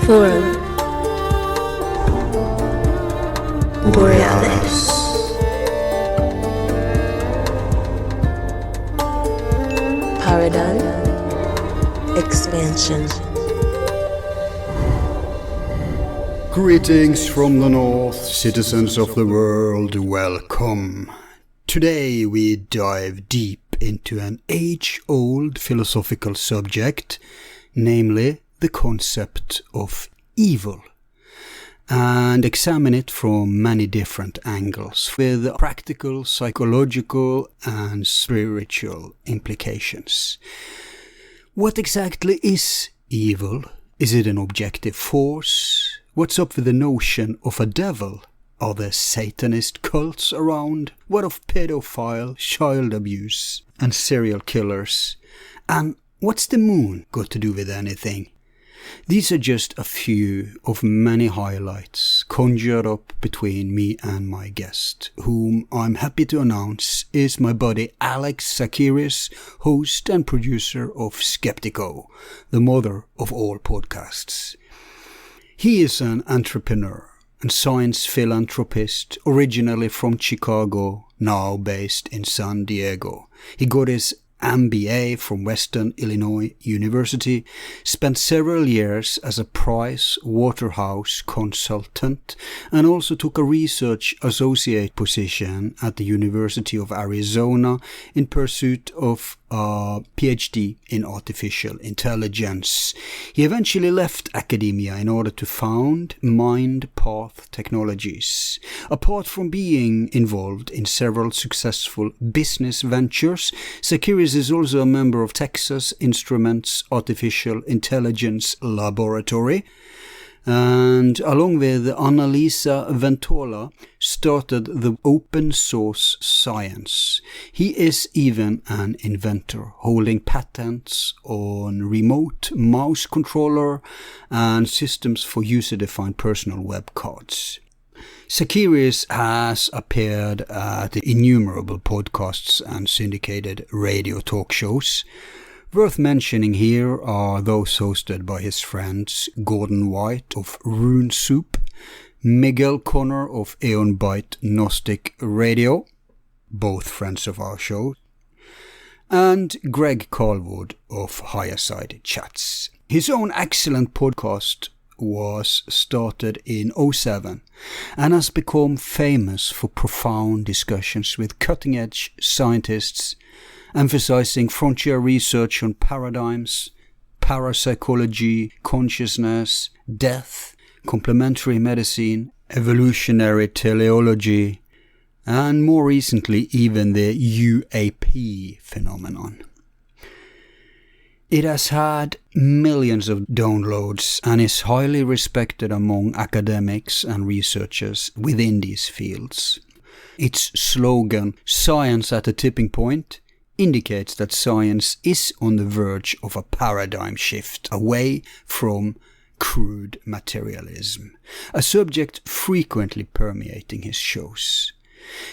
Forum. Borealis. Paradigm. Expansion. Greetings from the north, citizens of the world, welcome. Today we dive deep into an age-old philosophical subject, namely the concept of evil, and examine it from many different angles, with practical, psychological and spiritual implications. What exactly is evil? Is it an objective force? What's up with the notion of a devil? Are there Satanist cults around? What of pedophile, child abuse and serial killers? And what's the moon got to do with anything? These are just a few of many highlights conjured up between me and my guest, whom I'm happy to announce is my buddy Alex Tsakiris, host and producer of Skeptiko, the mother of all podcasts. He is an entrepreneur and science philanthropist, originally from Chicago, now based in San Diego. He got his MBA from Western Illinois University, spent several years as a Price Waterhouse consultant, and also took a research associate position at the University of Arizona in pursuit of a PhD in artificial intelligence. He eventually left academia in order to found MindPath Technologies. Apart from being involved in several successful business ventures, Tsakiris is also a member of Texas Instruments Artificial Intelligence Laboratory, and along with Annalisa Ventola started the Open Source Science. He is even an inventor, holding patents on remote mouse controller and systems for user-defined personal web cards. Tsakiris has appeared at innumerable podcasts and syndicated radio talk shows. Worth mentioning here are those hosted by his friends Gordon White of Rune Soup, Miguel Connor of Aeon Byte Gnostic Radio, both friends of our show, and Greg Carlwood of Higher Side Chats. His own excellent podcast was started in 2007 and has become famous for profound discussions with cutting-edge scientists, emphasizing frontier research on paradigms, parapsychology, consciousness, death, complementary medicine, evolutionary teleology, and more recently even the UAP phenomenon. It has had millions of downloads and is highly respected among academics and researchers within these fields. Its slogan, "Science at a Tipping Point," indicates that science is on the verge of a paradigm shift away from crude materialism, a subject frequently permeating his shows.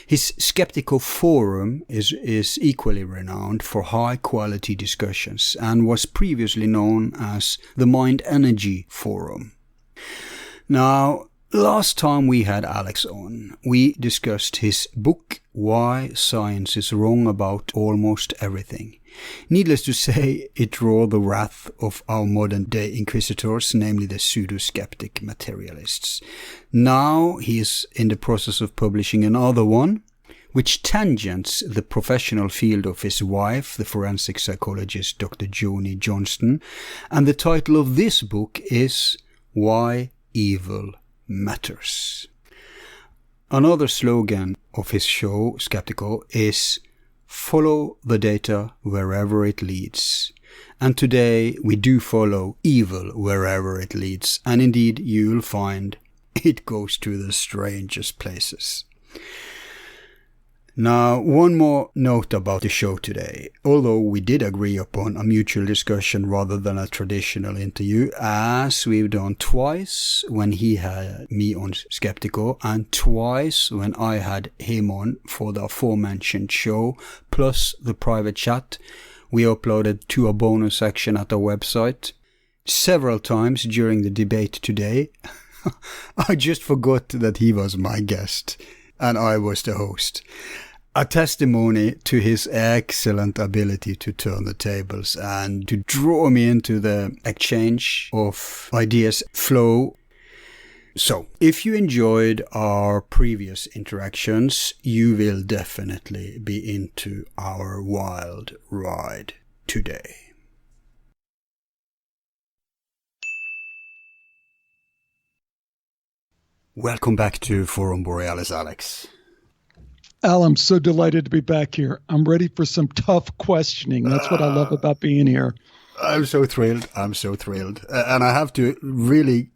His Skeptiko forum is equally renowned for high-quality discussions and was previously known as the Mind Energy Forum. Now, last time we had Alex on, we discussed his book, Why Science is Wrong About Almost Everything. Needless to say, it drew the wrath of our modern-day inquisitors, namely the pseudo-skeptic materialists. Now he is in the process of publishing another one, which tangents the professional field of his wife, the forensic psychologist Dr. Joni Johnston, and the title of this book is Why Evil Matters. Another slogan of his show, Skeptiko, is "Follow the data wherever it leads." And today we do follow evil wherever it leads, and indeed you'll find it goes to the strangest places. Now, one more note about the show today. Although we did agree upon a mutual discussion rather than a traditional interview, as we've done twice when he had me on Skeptiko and twice when I had him on for the aforementioned show, plus the private chat we uploaded to a bonus section at our website. several times during the debate today, I just forgot that he was my guest and I was the host. A testimony to his excellent ability to turn the tables and to draw me into the exchange of ideas flow. So, if you enjoyed our previous interactions, you will definitely be into our wild ride today. Welcome back to Forum Borealis, Alex. Al, I'm so delighted to be back here. I'm ready for some tough questioning. That's what I love about being here. I'm so thrilled. And I have to really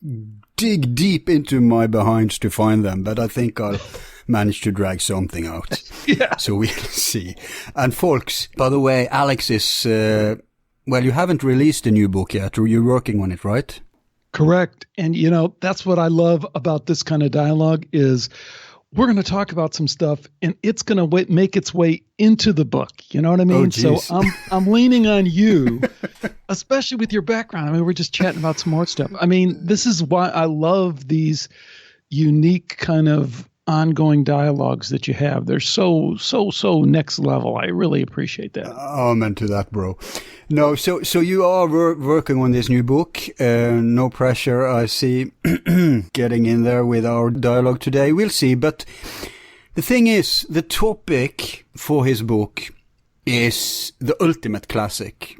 dig deep into my behinds to find them, but I think I'll manage to drag something out. Yeah. So we'll see. And folks, by the way, Alex is, you haven't released a new book yet, or you're working on it, right? Correct. And, that's what I love about this kind of dialogue is we're going to talk about some stuff and it's going to make its way into the book. You know what I mean? Oh, so I'm leaning on you, especially with your background. I mean, we're just chatting about some more stuff. I mean, this is why I love these unique kind of ongoing dialogues that you have. They're so next level. I really appreciate that. Amen to that, bro. No, so you are working on this new book. No pressure, I see. Getting in there with our dialogue today. We'll see. But the thing is, the topic for his book is the ultimate classic.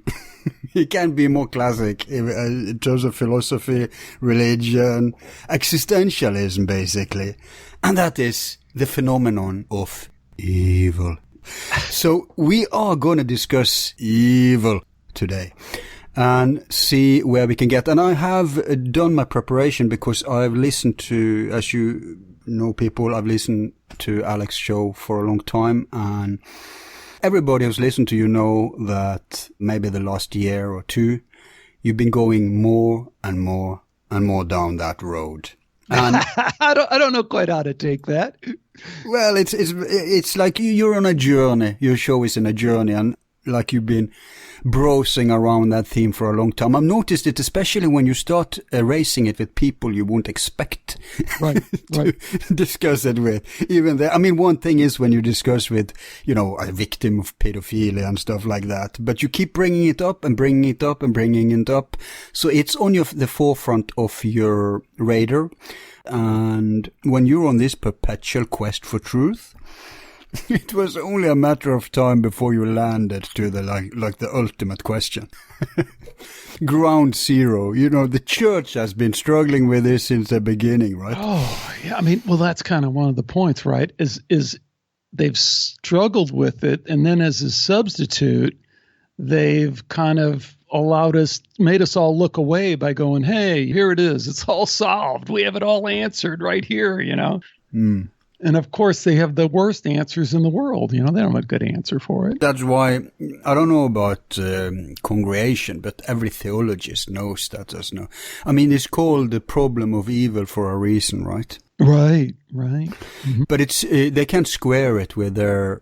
It can't be more classic in terms of philosophy, religion, existentialism, basically. And that is the phenomenon of evil. So we are going to discuss evil today and see where we can get. And I have done my preparation because I've listened to, as you know, people, I've listened to Alex's show for a long time, and everybody who's listened to you know that maybe the last year or two, you've been going more and more and more down that road. And I don't know quite how to take that. Well, it's like you're on a journey. Your show is in a journey, and like you've been browsing around that theme for a long time. I've noticed it, especially when you start erasing it with people you won't expect to discuss it with. Even there, I mean, one thing is when you discuss with, a victim of pedophilia and stuff like that, but you keep bringing it up and bringing it up and bringing it up. So it's on the forefront of your radar. And when you're on this perpetual quest for truth, it was only a matter of time before you landed to the like the ultimate question. Ground zero. The church has been struggling with this since the beginning, right? Oh, yeah. I mean, well, that's kind of one of the points, right? Is they've struggled with it, and then as a substitute, they've kind of made us all look away by going, hey, here it is. It's all solved. We have it all answered right here, Mm. And of course, they have the worst answers in the world. They don't have a good answer for it. That's why, I don't know about congregation, but every theologist knows that. I mean, it's called the problem of evil for a reason, right? Right. Mm-hmm. But they can't square it with their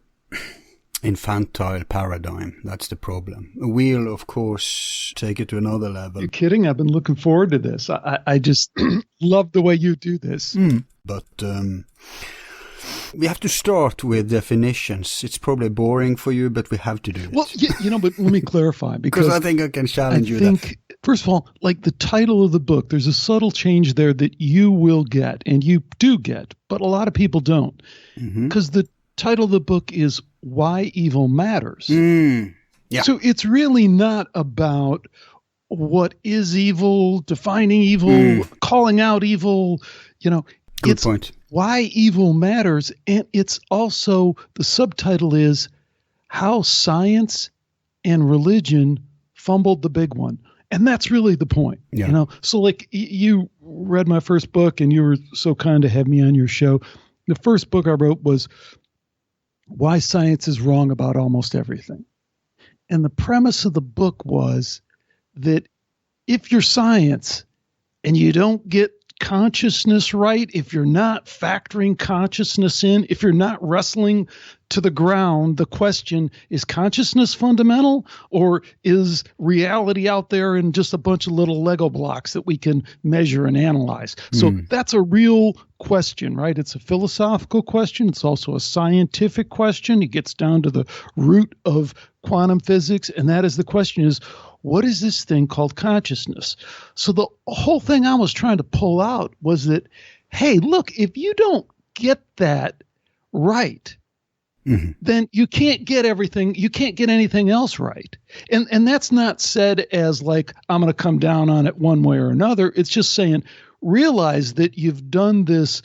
infantile paradigm. That's the problem. We'll, of course, take it to another level. You're kidding? I've been looking forward to this. I just love the way you do this. But we have to start with definitions. It's probably boring for you, but we have to do it. Well, but let me clarify. Because I think I can challenge you. First of all, like the title of the book, there's a subtle change there that you will get, and you do get, but a lot of people don't. Because the title of the book is Why Evil Matters. Yeah. So it's really not about what is evil, defining evil, calling out evil, Good point. Why evil matters, and it's also, the subtitle is How Science and Religion Fumbled the Big One. And that's really the point. Yeah. So like you read my first book and you were so kind to have me on your show. The first book I wrote was Why Science is Wrong About Almost Everything. And the premise of the book was that if you're science and you don't get consciousness right, if you're not factoring consciousness in, if you're not wrestling to the ground the question, is consciousness fundamental, or is reality out there in just a bunch of little Lego blocks that we can measure and analyze? So that's a real question, right? It's a philosophical question. It's also a scientific question. It gets down to the root of quantum physics, and that is the question is, what is this thing called consciousness? So the whole thing I was trying to pull out was that, hey, look, if you don't get that right, then you can't get everything, you can't get anything else right. And that's not said as like, I'm going to come down on it one way or another. It's just saying, realize that you've done this,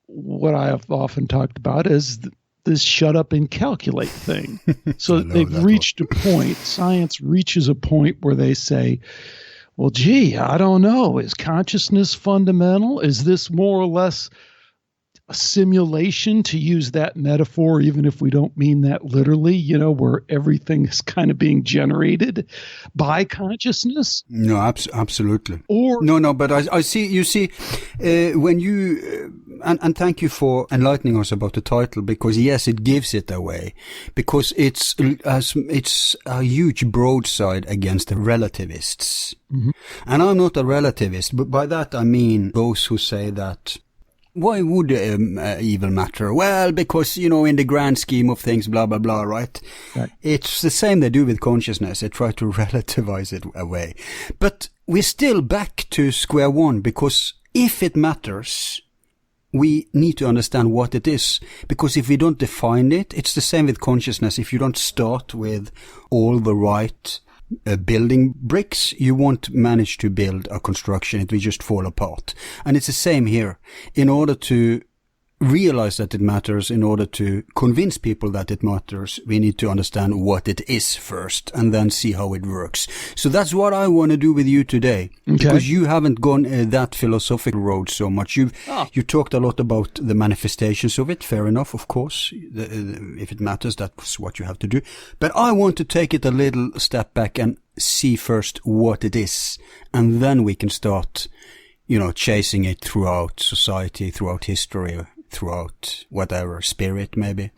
what I have often talked about as this shut up and calculate thing. So they've reached a point, science reaches a point where they say, well, gee, I don't know. Is consciousness fundamental? Is this more or less a simulation, to use that metaphor, even if we don't mean that literally, where everything is kind of being generated by consciousness? No, absolutely. Or no, but I see, you see, when you, and thank you for enlightening us about the title, because yes, it gives it away, because it's a huge broadside against the relativists. And I'm not a relativist, but by that I mean those who say that, why would evil matter? Well, because, in the grand scheme of things, blah, blah, blah, right? It's the same they do with consciousness. They try to relativize it away. But we're still back to square one, because if it matters, we need to understand what it is. Because if we don't define it, it's the same with consciousness. If you don't start with all the right building bricks, you won't manage to build a construction. It will just fall apart. And it's the same here. In order to realize that it matters, in order to convince people that it matters, we need to understand what it is first and then see how it works. So that's what I want to do with you today. Okay. Because you haven't gone that philosophical road so much. You talked a lot about the manifestations of it. Fair enough, of course. If it matters, that's what you have to do. But I want to take it a little step back and see first what it is. And then we can start, chasing it throughout society, throughout history, throughout whatever, spirit maybe.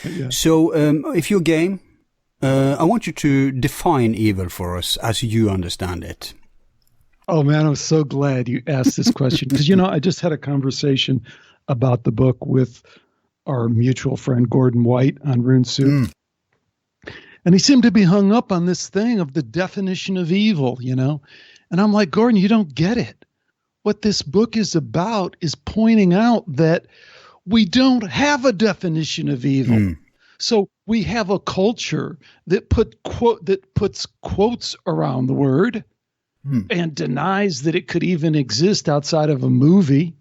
Yeah. So if you're game, I want you to define evil for us as you understand it. Oh man, I'm so glad you asked this question, because I just had a conversation about the book with our mutual friend Gordon White on Rune Soup. And he seemed to be hung up on this thing of the definition of evil, And I'm like, Gordon, you don't get it. What this book is about is pointing out that we don't have a definition of evil. So we have a culture that puts quotes around the word and denies that it could even exist outside of a movie.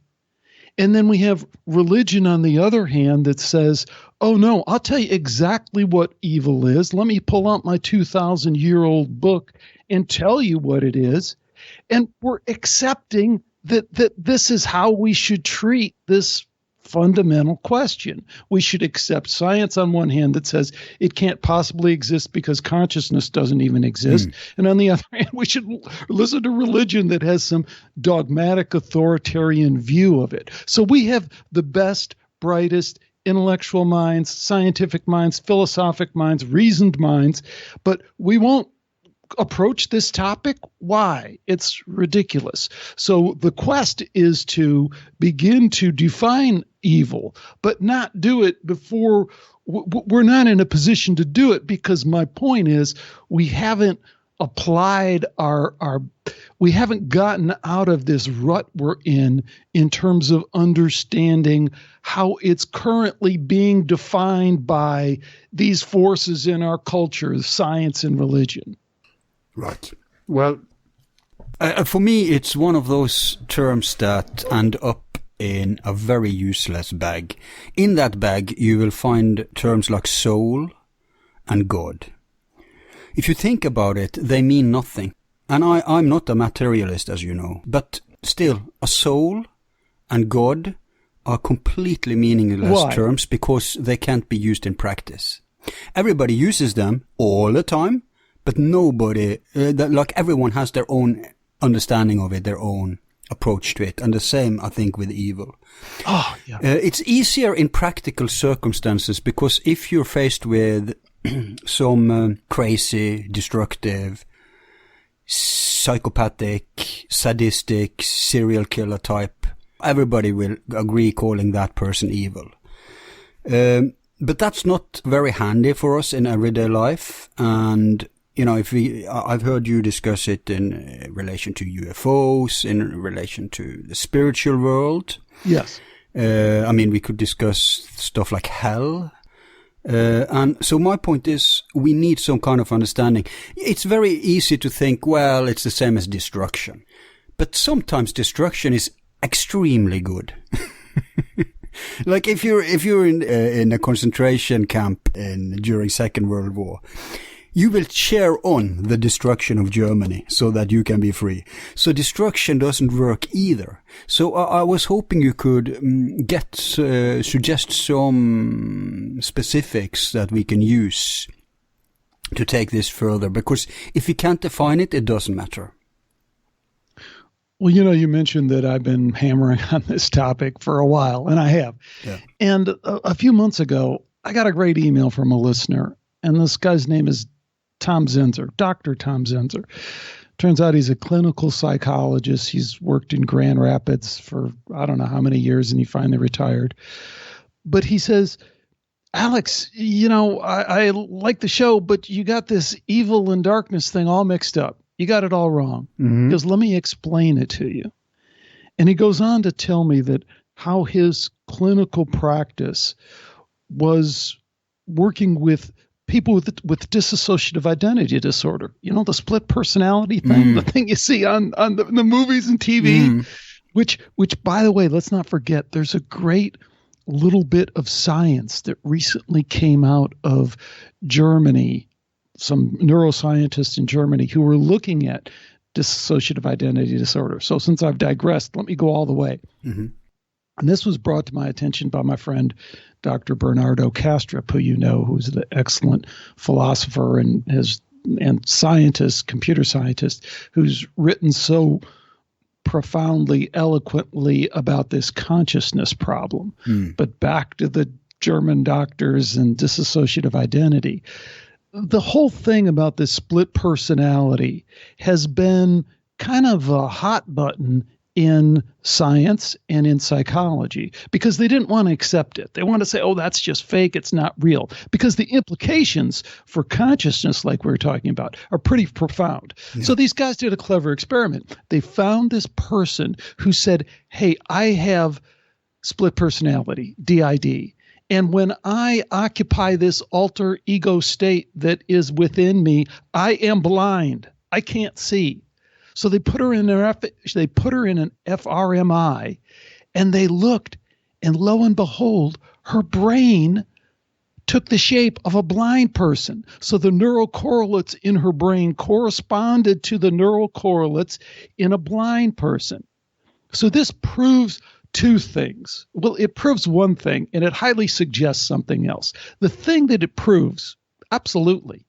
And then we have religion on the other hand that says, oh no, I'll tell you exactly what evil is. Let me pull out my 2,000-year-old book and tell you what it is. And we're accepting that this is how we should treat this fundamental question. We should accept science on one hand that says it can't possibly exist because consciousness doesn't even exist. And on the other hand, we should listen to religion that has some dogmatic authoritarian view of it. So we have the best, brightest intellectual minds, scientific minds, philosophic minds, reasoned minds, but we won't approach this topic. Why? It's ridiculous. So the quest is to begin to define evil, but not do it before we're not in a position to do it, because my point is we haven't applied we haven't gotten out of this rut we're in terms of understanding how it's currently being defined by these forces in our culture, science and religion. Right. Well, for me, it's one of those terms that end up in a very useless bag. In that bag, you will find terms like soul and God. If you think about it, they mean nothing. And I'm not a materialist, as you know. But still, a soul and God are completely meaningless terms because they can't be used in practice. Everybody uses them all the time. But nobody, like everyone has their own understanding of it, their own approach to it, and the same, I think, with evil. Oh, yeah. It's easier in practical circumstances, because if you're faced with some crazy, destructive, psychopathic, sadistic, serial killer type, everybody will agree calling that person evil. But that's not very handy for us in everyday life. And, you know, I've heard you discuss it in relation to UFOs, in relation to the spiritual world. Yes. I mean, we could discuss stuff like hell. And so my point is, we need some kind of understanding. It's very easy to think, well, it's the same as destruction. But sometimes destruction is extremely good. Like if you're in a concentration camp during Second World War, you will cheer on the destruction of Germany so that you can be free. So destruction doesn't work either. So I was hoping you could suggest some specifics that we can use to take this further, because if you can't define it, it doesn't matter. Well, you know, you mentioned that I've been hammering on this topic for a while, and I have. Yeah. And a few months ago, I got a great email from a listener, and this guy's name is Tom Zinzer, Dr. Tom Zinzer. Turns out he's a clinical psychologist. He's worked in Grand Rapids for I don't know how many years, and he finally retired. But he says, Alex, you know, I like the show, but you got this evil and darkness thing all mixed up. You got it all wrong. Mm-hmm. Because let me explain it to you. And he goes on to tell me that how his clinical practice was working with people with dissociative identity disorder. You know, the split personality thing, the thing you see on the movies and TV, which, by the way, let's not forget, there's a great little bit of science that recently came out of Germany, some neuroscientists in Germany who were looking at dissociative identity disorder. So since I've digressed, let me go all the way. Mm-hmm. And this was brought to my attention by my friend, Dr. Bernardo Kastrup, who you know, who's the excellent philosopher and scientist, computer scientist, who's written so profoundly, eloquently about this consciousness problem. But back to the German doctors and dissociative identity. The whole thing about this split personality has been kind of a hot button in science and in psychology because they didn't want to accept it. They want to say, oh, that's just fake. It's not real. Because the implications for consciousness, like we were talking about, are pretty profound. Yeah. So these guys did a clever experiment. They found this person who said, hey, I have split personality, DID. And when I occupy this alter ego state that is within me, I am blind. I can't see. So they put her in an fRMI, and they looked, and lo and behold, her brain took the shape of a blind person. So the neural correlates in her brain corresponded to the neural correlates in a blind person. So this proves two things. Well, it proves one thing, and it highly suggests something else. The thing that it proves, absolutely,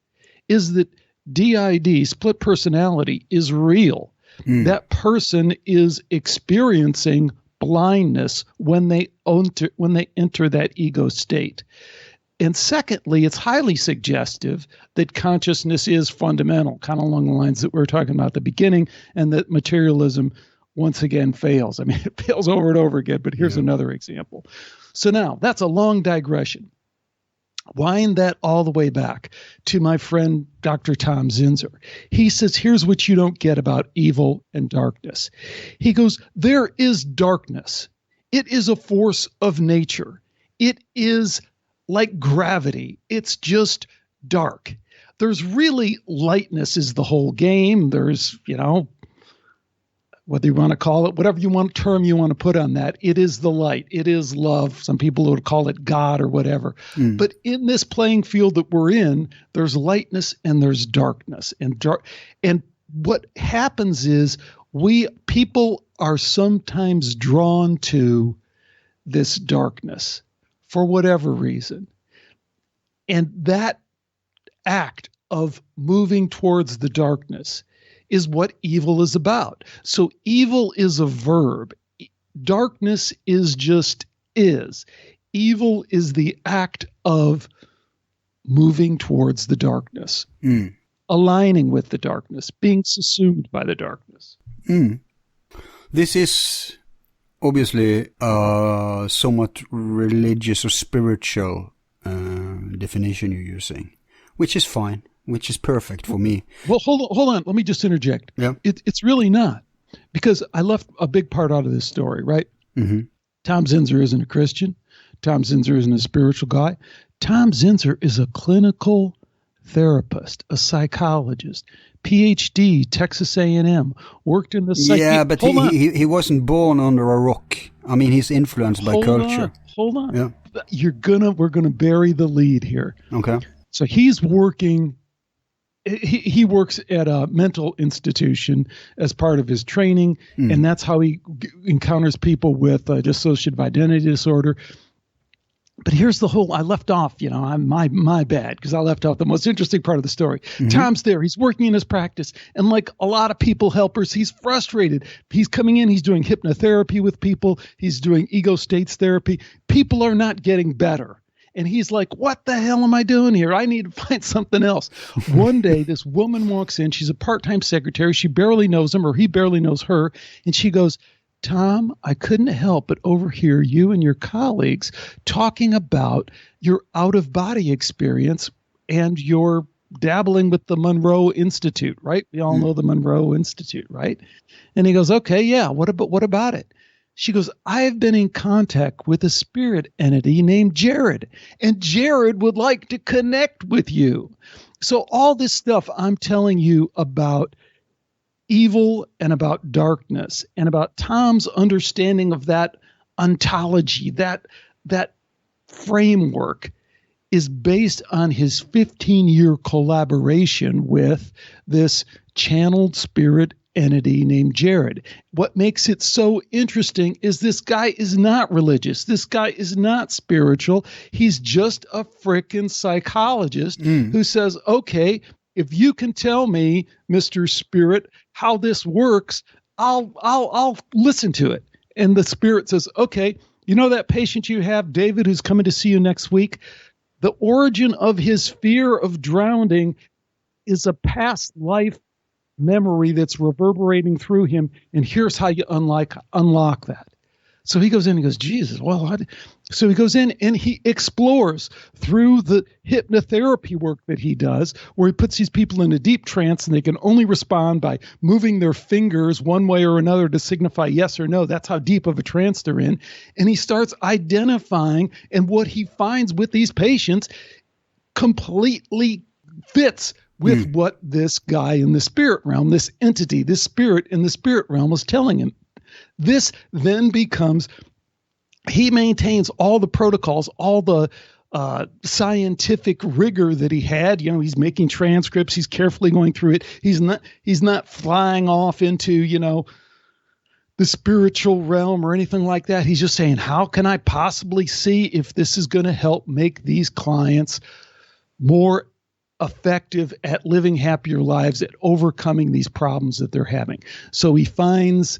is that DID, split personality, is real. That person is experiencing blindness when they enter that ego state. And secondly, it's highly suggestive that consciousness is fundamental, kind of along the lines that we were talking about at the beginning, and that materialism once again fails. I mean, it fails over and over again, but here's another example. So now, that's a long digression. Wind that all the way back to my friend, Dr. Tom Zinzer. He says, here's what you don't get about evil and darkness. He goes, there is darkness. It is a force of nature. It is like gravity. It's just dark. There's really lightness is the whole game. There's, you know, whether you want to call it, whatever term you want to put on that, it is the light. It is love. Some people would call it God or whatever. But in this playing field that we're in, there's lightness and there's darkness. And what happens is people are sometimes drawn to this darkness for whatever reason. And that act of moving towards the darkness is what evil is about. So evil is a verb. Darkness is just is. Evil is the act of moving towards the darkness, aligning with the darkness, being subsumed by the darkness. This is obviously a somewhat religious or spiritual definition you're using, which is fine, which is perfect for me. Well, hold on. Let me just interject. Yeah. It's really not, because I left a big part out of this story, right? Mm-hmm. Tom Zinser isn't a Christian. Tom Zinser isn't a spiritual guy. Tom Zinser is a clinical therapist, a psychologist, PhD, Texas A&M, worked in the Yeah, but he wasn't born under a rock. I mean, he's influenced by culture. Hold on. Yeah. We're gonna bury the lead here. Okay. So he's working. He works at a mental institution as part of his training, and that's how he encounters people with dissociative identity disorder. But here's the whole, I left off, my bad, because I left off the most interesting part of the story. Tom's there, he's working in his practice, and like a lot of people helpers, he's frustrated. He's coming in, he's doing hypnotherapy with people, he's doing ego states therapy. People are not getting better. And he's like, what the hell am I doing here? I need to find something else. One day, this woman walks in. She's a part-time secretary. She barely knows him, or he barely knows her. And she goes, Tom, I couldn't help but overhear you and your colleagues talking about your out-of-body experience and your dabbling with the Monroe Institute, right? We all know the Monroe Institute, right? And he goes, okay, yeah, what about it? She goes, I've been in contact with a spirit entity named Jared, and Jared would like to connect with you. So all this stuff I'm telling you about evil and about darkness and about Tom's understanding of that ontology, that framework is based on his 15-year collaboration with this channeled spirit entity named Jared. What makes it so interesting is this guy is not religious. This guy is not spiritual. He's just a frickin' psychologist who says, okay, if you can tell me, Mr. Spirit, how this works, I'll listen to it. And the spirit says, okay, you know that patient you have, David, who's coming to see you next week? The origin of his fear of drowning is a past life memory that's reverberating through him, and here's how you unlock that. So he goes in and goes, Jesus, well, so he goes in and he explores through the hypnotherapy work that he does, where he puts these people in a deep trance and they can only respond by moving their fingers one way or another to signify yes or no. That's how deep of a trance they're in. And he starts identifying, and what he finds with these patients completely fits with what this guy in the spirit realm, this entity, this spirit in the spirit realm was telling him. This then becomes, he maintains all the protocols, all the scientific rigor that he had. You know, he's making transcripts. He's carefully going through it. He's not flying off into, the spiritual realm or anything like that. He's just saying, how can I possibly see if this is going to help make these clients more effective at living happier lives, at overcoming these problems that they're having. So he finds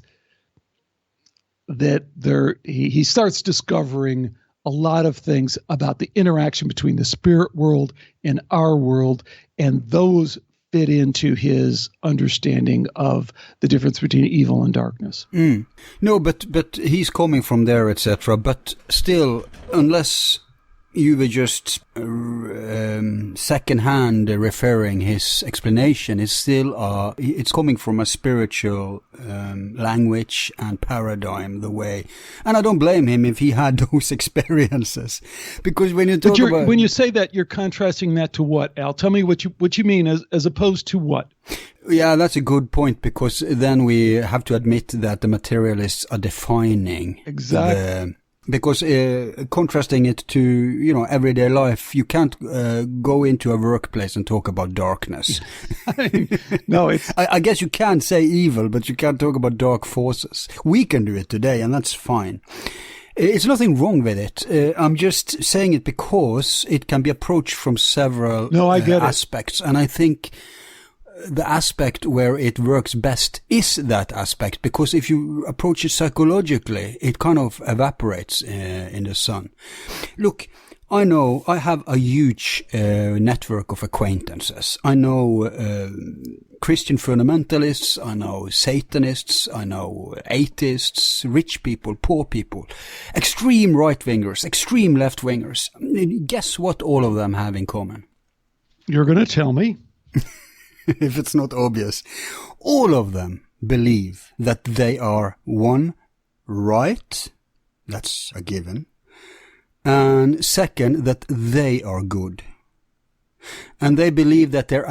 that he starts discovering a lot of things about the interaction between the spirit world and our world, and those fit into his understanding of the difference between evil and darkness. No, but he's coming from there, etc. But still, unless you were just second-hand referring his explanation, is still it's coming from a spiritual language and paradigm, the way. And I don't blame him if he had those experiences, because when you talk about, when you say that, you're contrasting that to what, Al? Tell me what you mean as opposed to what? Yeah, that's a good point, because then we have to admit that the materialists are defining exactly. Because contrasting it to, everyday life, you can't go into a workplace and talk about darkness. No, I guess you can say evil, but you can't talk about dark forces. We can do it today, and that's fine. It's nothing wrong with it. I'm just saying it because it can be approached from several I get aspects. And I think the aspect where it works best is that aspect, because if you approach it psychologically, it kind of evaporates in the sun. Look, I know I have a huge network of acquaintances. I know Christian fundamentalists, I know Satanists, I know atheists, rich people, poor people, extreme right-wingers, extreme left-wingers. Guess what all of them have in common? You're going to tell me. If it's not obvious. All of them believe that they are, one, right, that's a given, and second, that they are good. And they believe that they're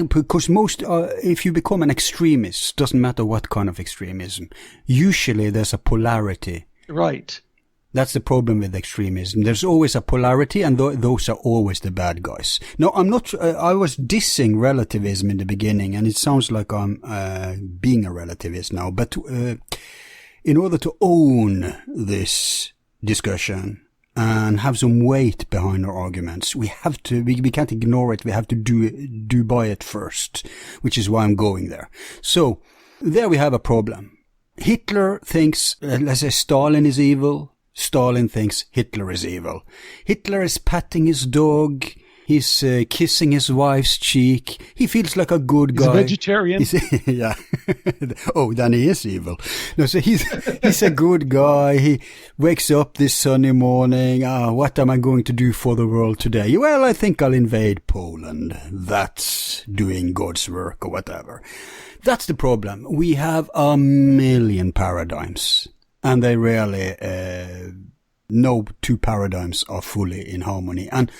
because most, if you become an extremist, doesn't matter what kind of extremism, usually there's a polarity. Right. That's the problem with extremism. There's always a polarity, and those are always the bad guys. No, I'm not, I was dissing relativism in the beginning, and it sounds like I'm being a relativist now, but in order to own this discussion and have some weight behind our arguments, we can't ignore it, we have to do by it first, which is why I'm going there. So, there we have a problem. Hitler thinks, let's say Stalin is evil. Stalin thinks Hitler is evil. Hitler is patting his dog. He's kissing his wife's cheek. He feels like a good guy. He's a vegetarian. Yeah. Oh, then he is evil. No, so he's a good guy. He wakes up this sunny morning. What am I going to do for the world today? Well, I think I'll invade Poland. That's doing God's work or whatever. That's the problem. We have a million paradigms. And they rarely, no two paradigms are fully in harmony. And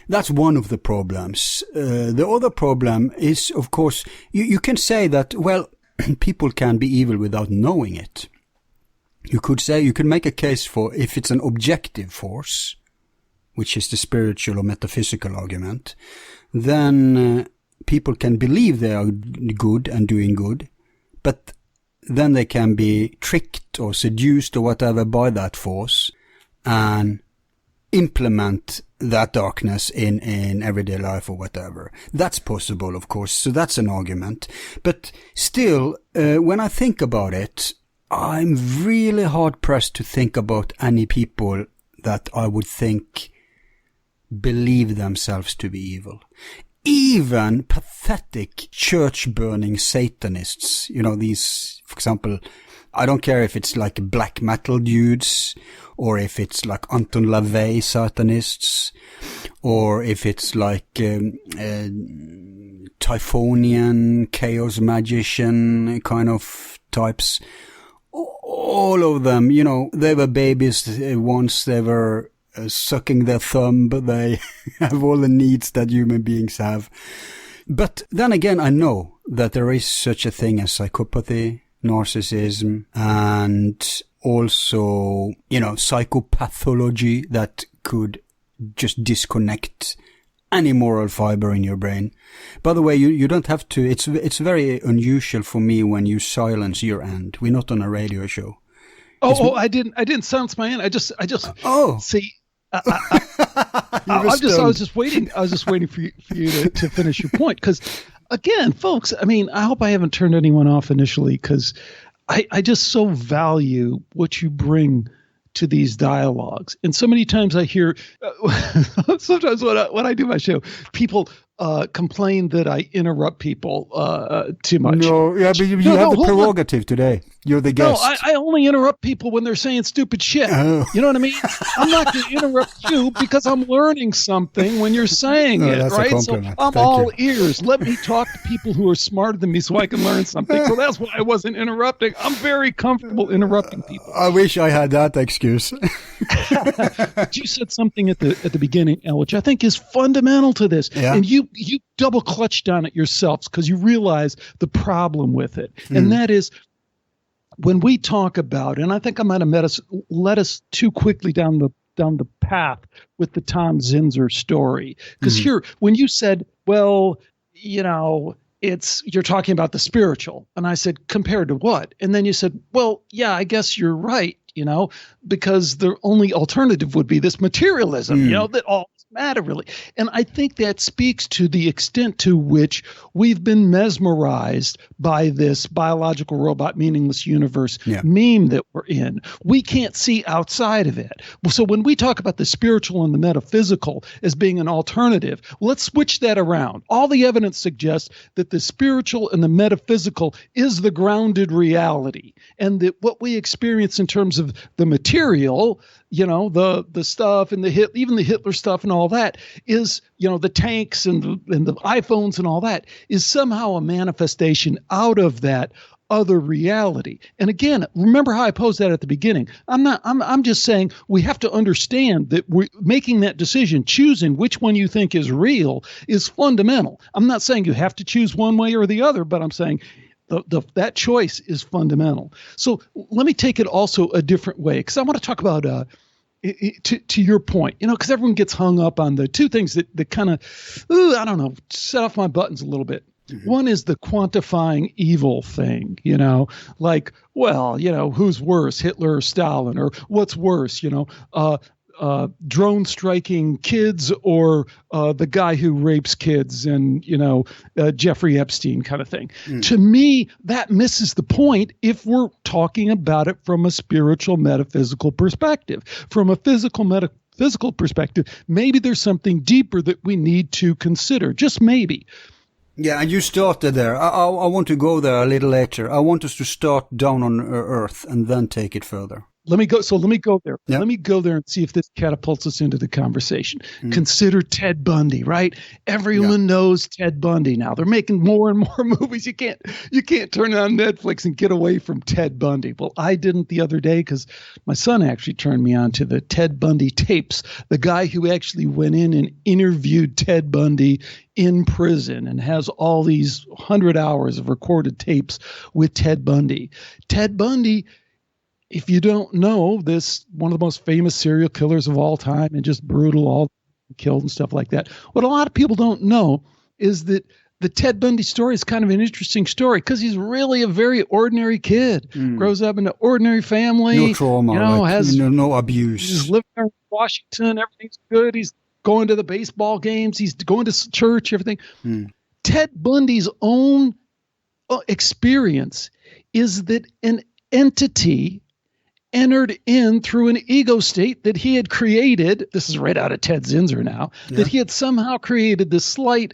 that's one of the problems. The other problem is, of course, you can say that, well, people can be evil without knowing it. You can make a case for if it's an objective force, which is the spiritual or metaphysical argument, then people can believe they are good and doing good, but then they can be tricked or seduced or whatever by that force and implement that darkness in everyday life or whatever. That's possible, of course, so that's an argument. But still, when I think about it, I'm really hard-pressed to think about any people that I would think believe themselves to be evil. Even pathetic church-burning Satanists, these, for example, I don't care if it's like black metal dudes, or if it's like Anton LaVey Satanists, or if it's like Typhonian, chaos magician kind of types. All of them, they were babies once, they were sucking their thumb, but they have all the needs that human beings have. But then again, I know that there is such a thing as psychopathy, narcissism, and also, psychopathology that could just disconnect any moral fiber in your brain. By the way, you don't have to, it's very unusual for me when you silence your end. We're not on a radio show. I didn't silence my end. I just see. I was just waiting for you to finish your point, because again, folks, I hope I haven't turned anyone off initially, because I just so value what you bring to these dialogues. And so many times I hear, sometimes when I do my show, people complain that I interrupt people too much. No, yeah, but you have the prerogative today. You're the guest. No, I only interrupt people when they're saying stupid shit. Oh. You know what I mean? I'm not going to interrupt you because I'm learning something when you're saying it, that's right? a So compliment. I'm Thank all you. ears. Let me talk to people who are smarter than me so I can learn something. So that's why I wasn't interrupting. I'm very comfortable interrupting people. I wish I had that excuse. But you said something at the beginning, Al, which I think is fundamental to this. Yeah. And you double clutched on it yourselves because you realize the problem with it. And that is, when we talk about, and I think I might have led us too quickly down the path with the Tom Zinzer story. Because here, when you said, well, you're talking about the spiritual. And I said, compared to what? And then you said, well, yeah, I guess you're right, because the only alternative would be this materialism, that all is matter really. And I think that speaks to the extent to which we've been mesmerized by this biological robot meaningless universe meme that we're in. We can't see outside of it. So when we talk about the spiritual and the metaphysical as being an alternative, let's switch that around. All the evidence suggests that the spiritual and the metaphysical is the grounded reality, and that what we experience in terms of the material, you know, the stuff and even the Hitler stuff and all that is, you know, the tanks and the iPhones and all that is somehow a manifestation out of that other reality. And again, remember how I posed that at the beginning. I'm just saying we have to understand that we're making that decision, choosing which one you think is real, is fundamental. I'm not saying you have to choose one way or the other, but I'm saying that choice is fundamental. So let me take it also a different way, because I want to talk about to your point, you know, because everyone gets hung up on the two things that kind of, I don't know, set off my buttons a little bit. Mm-hmm. One is the quantifying evil thing, you know, like, well, you know, who's worse, Hitler or Stalin, or what's worse, you know, drone striking kids or the guy who rapes kids and, you know, Jeffrey Epstein kind of thing. To me, that misses the point if we're talking about it from a spiritual metaphysical perspective. From a physical perspective, maybe there's something deeper that we need to consider, just maybe. Yeah, and you started there. I want to go there a little later. I want us to start down on Earth and then take it further. Let me go there. Yep. Let me go there and see if this catapults us into the conversation. Consider Ted Bundy, right? Everyone knows Ted Bundy now. They're making more and more movies. You can't turn on Netflix and get away from Ted Bundy. Well, I didn't the other day because my son actually turned me on to the Ted Bundy tapes, the guy who actually went in and interviewed Ted Bundy in prison and has all these 100 hours of recorded tapes with Ted Bundy. Ted Bundy, if you don't know, this one of the most famous serial killers of all time and just brutal, all killed and stuff like that. What a lot of people don't know is that the Ted Bundy story is kind of an interesting story because he's really a very ordinary kid. Grows up in an ordinary family. No trauma, you know, has no abuse. He's living in Washington. Everything's good. He's going to the baseball games. He's going to church, everything. Ted Bundy's own experience is that an entity entered in through an ego state that he had created. This is right out of Ted Zinzer now, that he had somehow created this slight,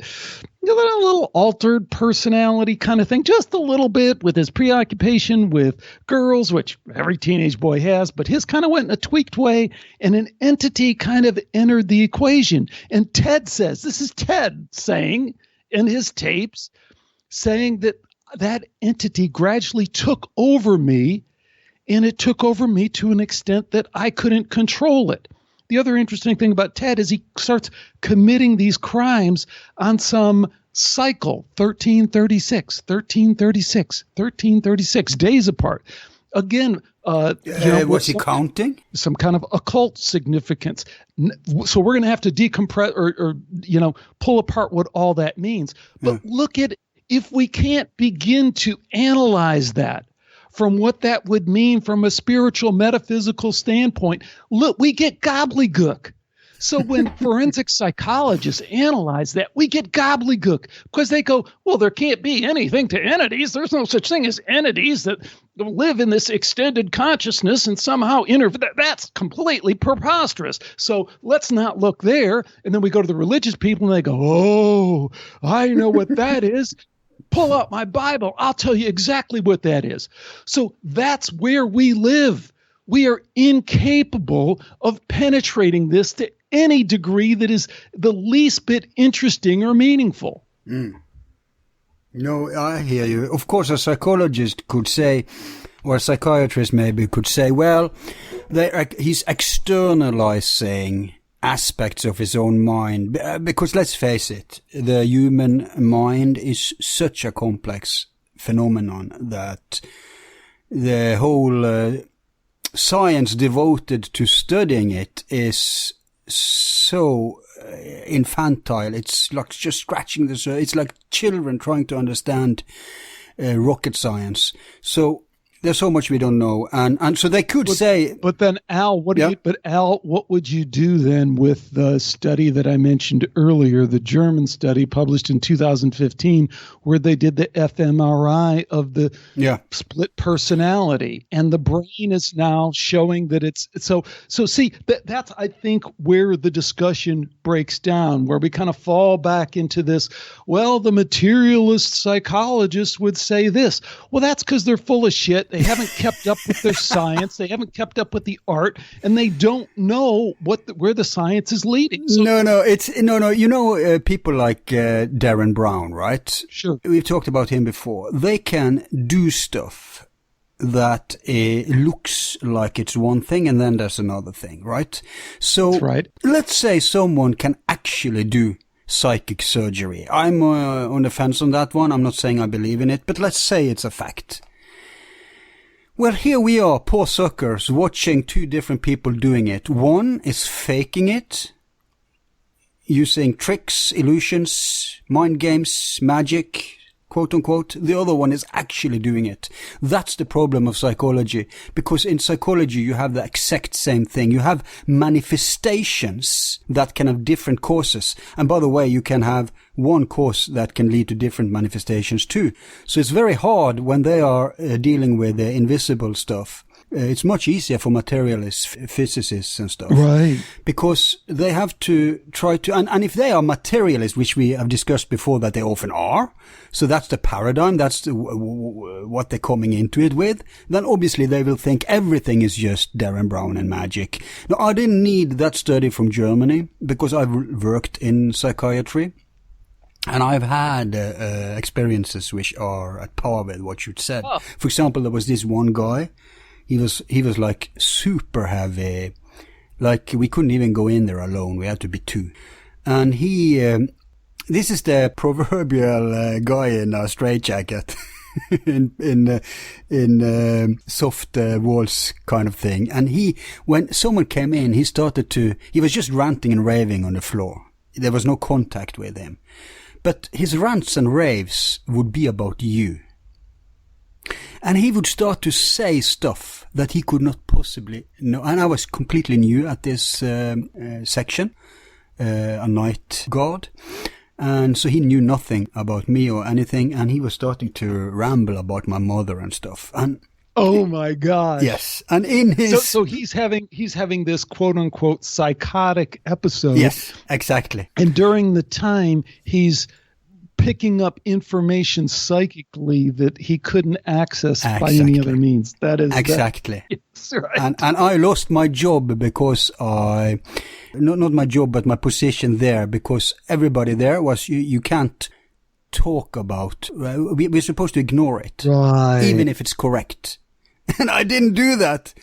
you know, a little altered personality kind of thing, just a little bit with his preoccupation with girls, which every teenage boy has, but his kind of went in a tweaked way, and an entity kind of entered the equation. And Ted says, this is Ted saying in his tapes, saying that that entity gradually took over me. And it took over me to an extent that I couldn't control it. The other interesting thing about Ted is he starts committing these crimes on some cycle, 1336 days apart. Again, was he counting? Some kind of occult significance. So we're going to have to decompress or you know, pull apart what all that means. But look at, if we can't begin to analyze that from what that would mean from a spiritual metaphysical standpoint, look, we get gobbledygook. So when forensic psychologists analyze that, we get gobbledygook because they go, well, there can't be anything to entities. There's no such thing as entities that live in this extended consciousness and somehow that's completely preposterous. So let's not look there. And then we go to the religious people and they go, oh, I know what that is. Pull out my Bible. I'll tell you exactly what that is. So that's where we live. We are incapable of penetrating this to any degree that is the least bit interesting or meaningful. No, I hear you. Of course, a psychologist could say, or a psychiatrist maybe could say, well, he's externalizing aspects of his own mind, because let's face it, the human mind is such a complex phenomenon that the whole science devoted to studying it is so infantile. It's like just scratching the surface. It's like children trying to understand rocket science. So There's so much we don't know, and so they could say. But then, Al, what would you do then with the study that I mentioned earlier, the German study published in 2015, where they did the fMRI of the split personality, and the brain is now showing that it's so. See, that's I think where the discussion breaks down, where we kind of fall back into this. Well, the materialist psychologists would say this. Well, that's because they're full of shit. They haven't kept up with their science. They haven't kept up with the art, and they don't know where the science is leading. So, no. You know, people like Darren Brown, right? Sure. We've talked about him before. They can do stuff that looks like it's one thing, and then there's another thing, right? So that's right. Let's say someone can actually do psychic surgery. I'm on the fence on that one. I'm not saying I believe in it, but let's say it's a fact. Well, here we are, poor suckers, watching two different people doing it. One is faking it, using tricks, illusions, mind games, magic, quote unquote. The other one is actually doing it. That's the problem of psychology, because in psychology you have the exact same thing. You have manifestations that can have different causes. And by the way, you can have one cause that can lead to different manifestations too. So it's very hard when they are dealing with the invisible stuff. It's much easier for materialists, physicists and stuff. Right. Because they have to try to, and if they are materialists, which we have discussed before that they often are, so that's the paradigm, that's what they're coming into it with, then obviously they will think everything is just Darren Brown and magic. Now, I didn't need that study from Germany because I've worked in psychiatry. And I've had experiences which are at par with what you said. Oh. For example, there was this one guy. He was like super heavy. Like we couldn't even go in there alone. We had to be two. And he, this is the proverbial guy in a straitjacket. in soft walls kind of thing. And when someone came in, he was just ranting and raving on the floor. There was no contact with him. But his rants and raves would be about you. And he would start to say stuff that he could not possibly know. And I was completely new at this section, a night guard. And so he knew nothing about me or anything. And he was starting to ramble about my mother and stuff. And oh my God. Yes. And in his so he's having this quote unquote psychotic episode. Yes, exactly. And during the time he's picking up information psychically that he couldn't access by any other means. That is exactly. Yes, right. And I lost my job because not my job, but my position there, because everybody there was, you can't talk about, we're supposed to ignore it. Right. Even if it's correct. And I didn't do that.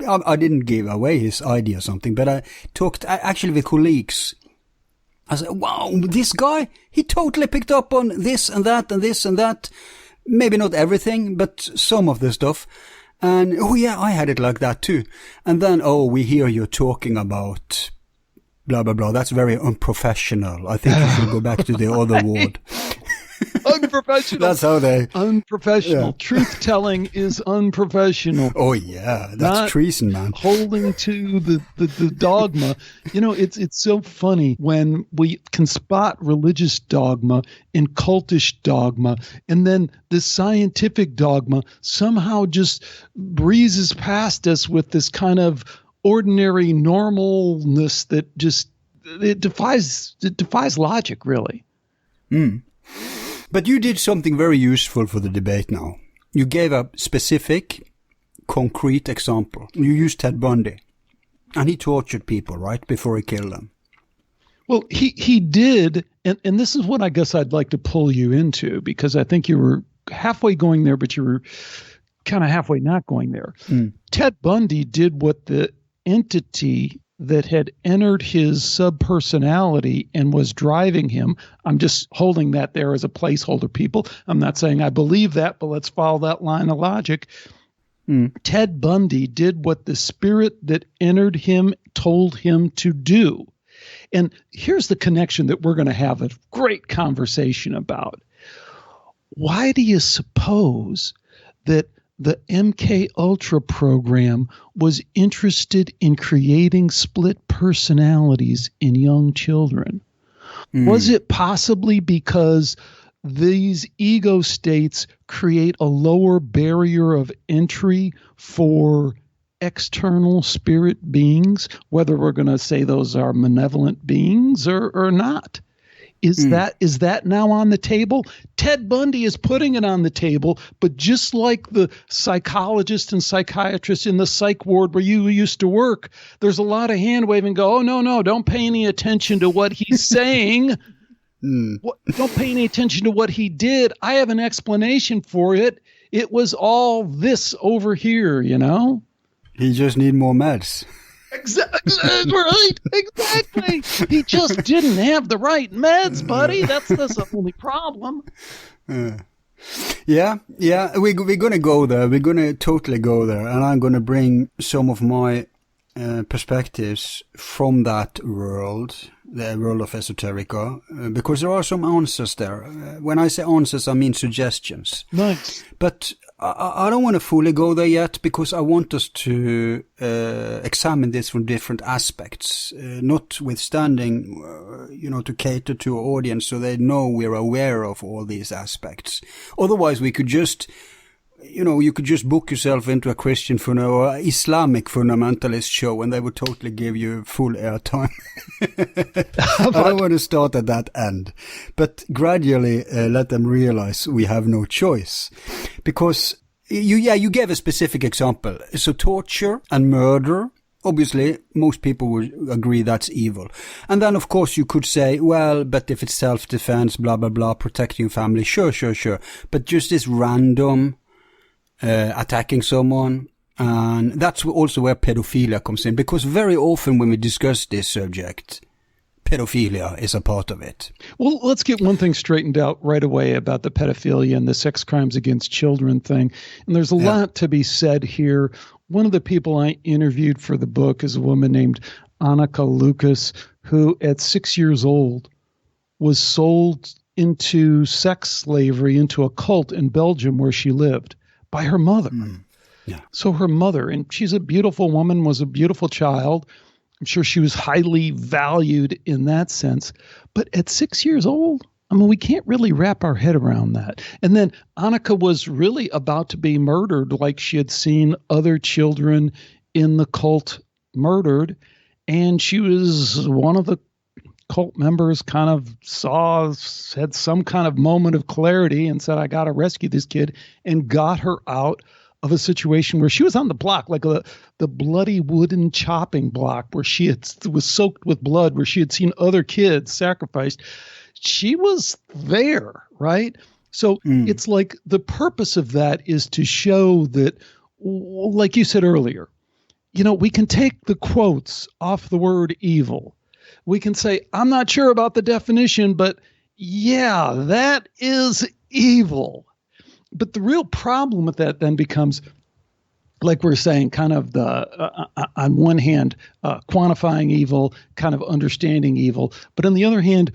I didn't give away his idea or something, but I talked actually with colleagues. I said, wow, this guy, he totally picked up on this and that and this and that. Maybe not everything, but some of the stuff. And, oh yeah, I had it like that too. And then, we hear you talking about blah, blah, blah. That's very unprofessional. I think you should go back to the other ward. Unprofessional. That's how they... Unprofessional. Yeah. Truth-telling is unprofessional. Oh, yeah. That's not treason, man. Holding to the dogma. You know, it's so funny when we can spot religious dogma and cultish dogma, and then this scientific dogma somehow just breezes past us with this kind of ordinary normalness that just it defies logic, really. But you did something very useful for the debate now. You gave a specific, concrete example. You used Ted Bundy. And he tortured people, right, before he killed them. Well, he did, and this is what I guess I'd like to pull you into, because I think you were halfway going there, but you were kind of halfway not going there. Ted Bundy did what the entity that had entered his subpersonality and was driving him. I'm just holding that there as a placeholder, people. I'm not saying I believe that, but let's follow that line of logic. Ted Bundy did what the spirit that entered him told him to do. And here's the connection that we're going to have a great conversation about. Why do you suppose that the MK Ultra program was interested in creating split personalities in young children? Was it possibly because these ego states create a lower barrier of entry for external spirit beings, whether we're going to say those are malevolent beings or not? Is that now on the table? Ted Bundy is putting it on the table, but just like the psychologist and psychiatrist in the psych ward where you used to work, there's a lot of hand waving. Go, oh no, don't pay any attention to what he's saying. Don't pay any attention to what he did. I have an explanation for it. It was all this over here, you know? He just need more meds. Exactly. Right. Exactly. He just didn't have the right meds, buddy. That's the only problem. Yeah. We're going to go there. We're going to totally go there. And I'm going to bring some of my perspectives from that world, the world of esoterica, because there are some answers there. When I say answers, I mean suggestions. Nice. But I don't want to fully go there yet, because I want us to examine this from different aspects, notwithstanding, to cater to our audience so they know we're aware of all these aspects. Otherwise, we could just, you could just book yourself into a Christian or Islamic fundamentalist show and they would totally give you full airtime. I don't want to start at that end, but gradually let them realize we have no choice. Because you gave a specific example. So torture and murder, obviously most people would agree that's evil. And then of course you could say, well, but if it's self-defense, blah, blah, blah, protecting your family, sure. But just this random attacking someone, and that's also where pedophilia comes in, because very often when we discuss this subject, pedophilia is a part of it. Well, let's get one thing straightened out right away about the pedophilia and the sex crimes against children thing. And there's a lot to be said here. One of the people I interviewed for the book is a woman named Annika Lucas, who at 6 years old was sold into sex slavery, into a cult in Belgium where she lived, by her mother. Yeah. So her mother, and she's a beautiful woman, was a beautiful child. I'm sure she was highly valued in that sense. But at 6 years old, I mean, we can't really wrap our head around that. And then Annika was really about to be murdered, like she had seen other children in the cult murdered. And she was one of the cult members had some kind of moment of clarity and said, I got to rescue this kid, and got her out of a situation where she was on the block, like the bloody wooden chopping block where was soaked with blood, where she had seen other kids sacrificed. She was there, right? So it's like the purpose of that is to show that, like you said earlier, we can take the quotes off the word evil. We can say, I'm not sure about the definition, but yeah, that is evil. But the real problem with that then becomes, like we're saying, kind of on one hand, quantifying evil, kind of understanding evil, but on the other hand,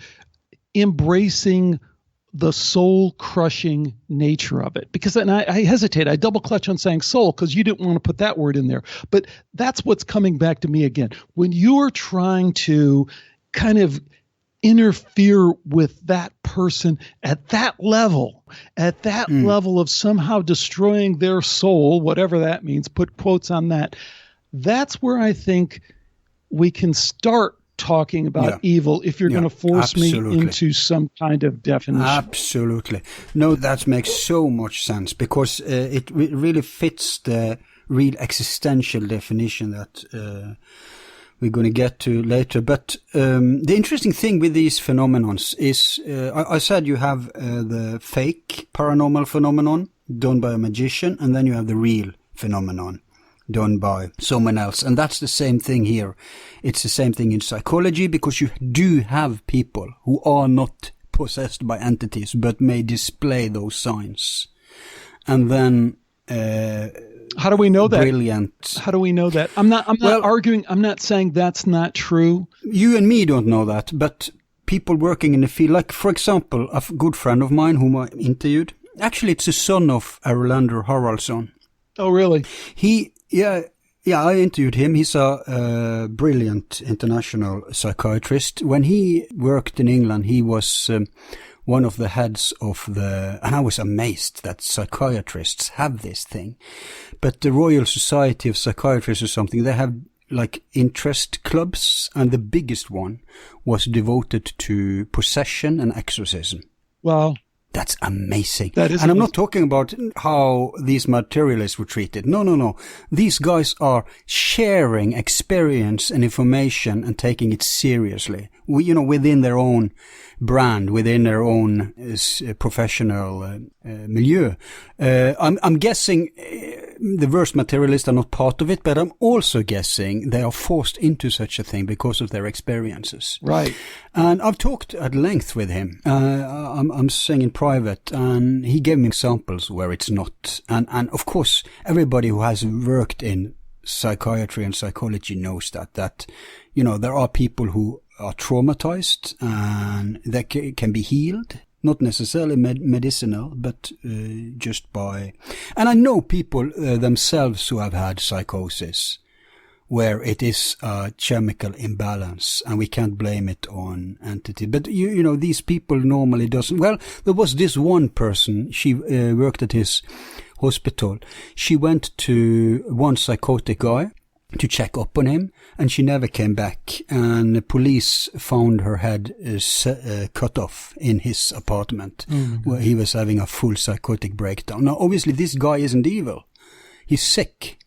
embracing the soul-crushing nature of it. Because, and I hesitate, I double-clutch on saying soul because you didn't want to put that word in there. But that's what's coming back to me again. When you're trying to kind of interfere with that person at that level of somehow destroying their soul, whatever that means, put quotes on that, that's where I think we can start talking about evil if you're going to force me into some kind of definition. Absolutely. No, that makes so much sense because it really fits the real existential definition that we're going to get to later. But the interesting thing with these phenomenons is, I said you have the fake paranormal phenomenon done by a magician, and then you have the real phenomenon done by someone else. And that's the same thing here. It's the same thing in psychology, because you do have people who are not possessed by entities but may display those signs. And then how do we know that? Brilliant. How do we know that? I'm not arguing. I'm not saying that's not true. You and me don't know that, but people working in the field, like for example, a good friend of mine whom I interviewed, actually it's the son of Erlander Haraldsson. Oh, really? I interviewed him. He's a brilliant international psychiatrist. When he worked in England, he was one of the heads of and I was amazed that psychiatrists have this thing. But the Royal Society of Psychiatrists or something, they have like interest clubs, and the biggest one was devoted to possession and exorcism. Wow. That's amazing. That is and I'm not talking about how these materialists were treated. No. These guys are sharing experience and information and taking it seriously. Within their own brand, within their own professional milieu. I'm guessing the worst materialists are not part of it, but I'm also guessing they are forced into such a thing because of their experiences. Right. And I've talked at length with him. I'm saying in private, and he gave me examples where it's not. And of course, everybody who has worked in psychiatry and psychology knows that there are people who are traumatized and that can be healed. Not necessarily medicinal, but just by... And I know people themselves who have had psychosis, where it is a chemical imbalance, and we can't blame it on entity. But, these people normally doesn't... Well, there was this one person, she worked at his hospital. She went to one psychotic guy to check up on him, and she never came back, and the police found her head cut off in his apartment, where he was having a full psychotic breakdown. Now, obviously, this guy isn't evil. He's sick.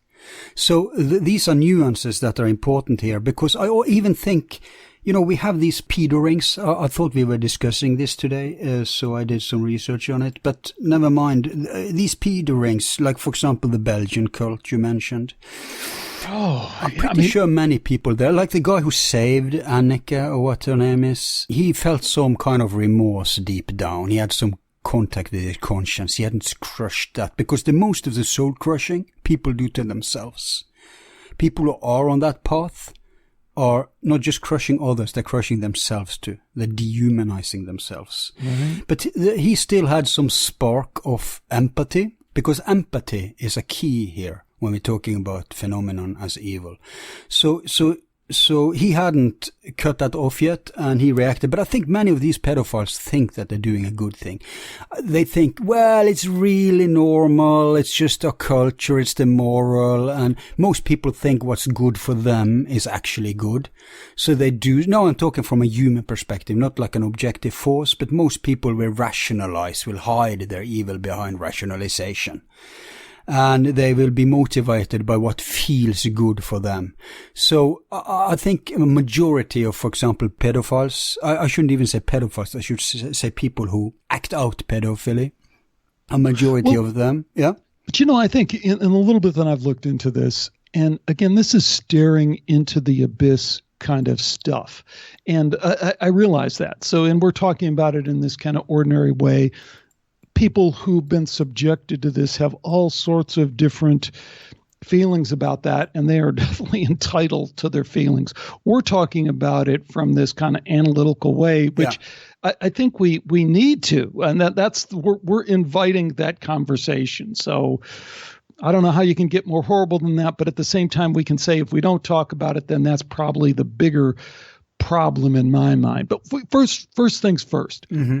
So these are nuances that are important here, because I even think, we have these pedo rings. I thought we were discussing this today, so I did some research on it, but never mind. These pedo rings, like, for example, the Belgian cult you mentioned. Oh, I'm pretty sure many people there, like the guy who saved Annika, or what her name is, he felt some kind of remorse deep down. He had some contact with his conscience. He hadn't crushed that, because the most of the soul crushing people do to themselves. People who are on that path are not just crushing others, they're crushing themselves too. They're dehumanizing themselves. Mm-hmm. But he still had some spark of empathy, because empathy is a key here when we're talking about phenomenon as evil. So he hadn't cut that off yet, and he reacted. But I think many of these pedophiles think that they're doing a good thing. They think, well, it's really normal, it's just our culture, it's the moral, and most people think what's good for them is actually good. So they do. Now I'm talking from a human perspective, not like an objective force, but most people will rationalize, will hide their evil behind rationalization. And they will be motivated by what feels good for them. So I think a majority of, for example, pedophiles, I shouldn't even say pedophiles, I should say people who act out pedophilia, a majority of them, yeah. But I think in a little bit that I've looked into this, and again, this is staring into the abyss kind of stuff. And I realize that. So, and we're talking about it in this kind of ordinary way. People who've been subjected to this have all sorts of different feelings about that, and they are definitely entitled to their feelings. We're talking about it from this kind of analytical way, which I think we need to, and we're inviting that conversation. So I don't know how you can get more horrible than that, but at the same time, we can say if we don't talk about it, then that's probably the bigger problem in my mind. But first things first. Mm-hmm.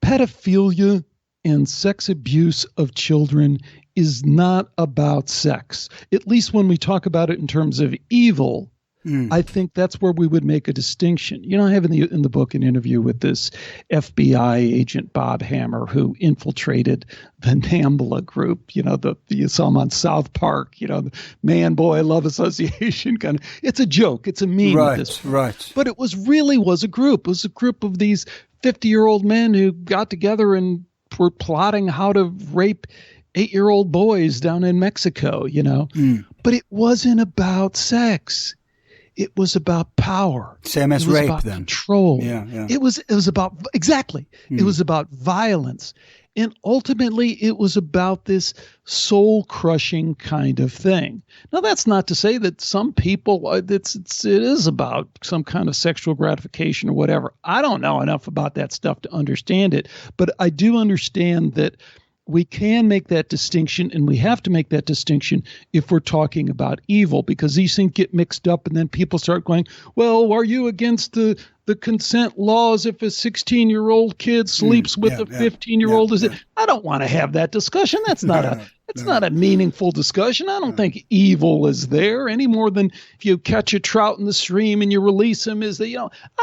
Pedophilia and sex abuse of children is not about sex. At least when we talk about it in terms of evil, I think that's where we would make a distinction. I have in the book an interview with this FBI agent, Bob Hammer, who infiltrated the NAMBLA group. You saw him on South Park, the Man Boy Love Association kind of. It's a joke. It's a meme. Right. But it was a group. It was a group of these 50-year-old men who got together and were plotting how to rape 8-year-old boys down in Mexico, But it wasn't about sex. It was about power. Same as rape, about then. Control. Yeah. It was about exactly. It was about violence, and ultimately, it was about this soul-crushing kind of thing. Now, that's not to say that some people it is about some kind of sexual gratification or whatever. I don't know enough about that stuff to understand it, but I do understand that we can make that distinction, and we have to make that distinction if we're talking about evil, because these things get mixed up, and then people start going, well, are you against the consent laws if a 16-year-old kid sleeps with a 15-year-old? I don't want to have that discussion. That's not a meaningful discussion. I don't think evil is there any more than if you catch a trout in the stream and you release him is I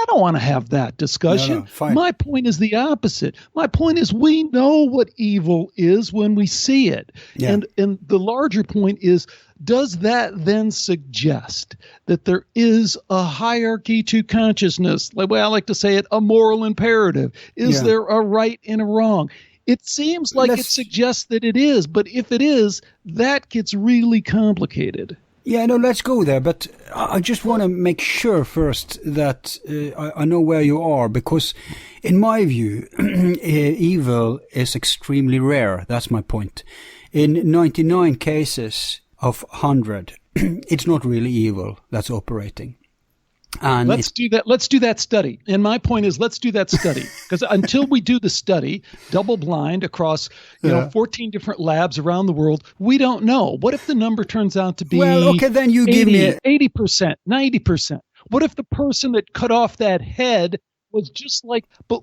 don't want to have that discussion. My point is the opposite. My point is we know what evil is when we see it. Yeah. And the larger point is, does that then suggest that there is a hierarchy to consciousness? Like, well, I like to say it, a moral imperative. Is there a right and a wrong? It seems like it suggests that it is, but if it is, that gets really complicated. Yeah, no, let's go there. But I just want to make sure first that I know where you are, because in my view, evil is extremely rare. That's my point. In 99 cases of 100, it's not really evil that's operating. And let's do that study. And my point is, let's do that study, because until we do the study, double blind across 14 different labs around the world, we don't know. What if the number turns out to be then you 80, give me 80%, 90%? What if the person that cut off that head was just like? But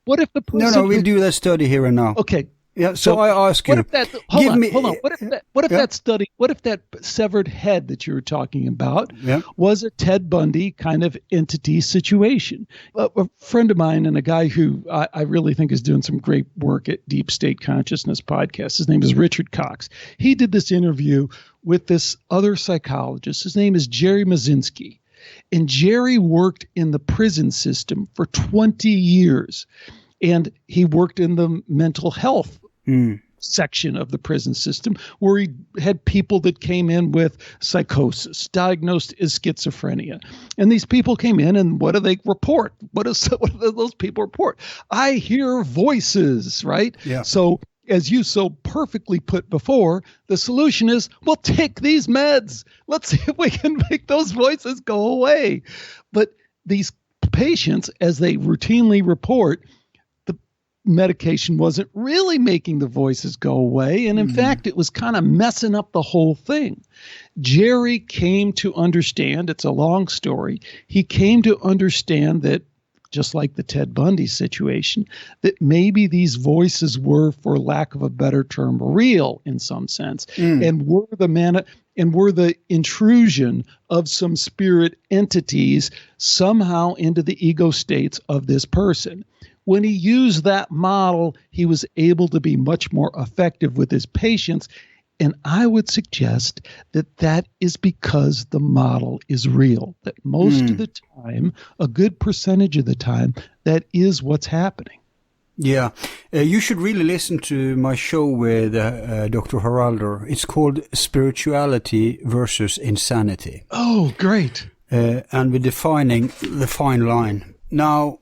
what if the person? No, we'll do that study here and now. Okay. Yeah, so I ask you, hold on. What if that severed head that you were talking about was a Ted Bundy kind of entity situation? A friend of mine and a guy who I really think is doing some great work at Deep State Consciousness podcast, his name is Richard Cox. He did this interview with this other psychologist. His name is Jerry Mazinski. And Jerry worked in the prison system for 20 years. And he worked in the mental health section of the prison system, where he had people that came in with psychosis, diagnosed as schizophrenia. And these people came in, and what do they report? What do those people report? I hear voices, right? Yeah. So as you so perfectly put before, the solution is, well, take these meds. Let's see if we can make those voices go away. But these patients, as they routinely report, medication wasn't really making the voices go away. And in fact, it was kind of messing up the whole thing. Jerry came to understand, it's a long story, he came to understand that, just like the Ted Bundy situation, that maybe these voices were, for lack of a better term, real in some sense, and were the intrusion of some spirit entities somehow into the ego states of this person. When he used that model, he was able to be much more effective with his patients. And I would suggest that that is because the model is real, that most of the time, a good percentage of the time, that is what's happening. Yeah, you should really listen to my show with Dr. Haralder. It's called Spirituality versus Insanity. Oh, great. And we're defining the fine line. Now,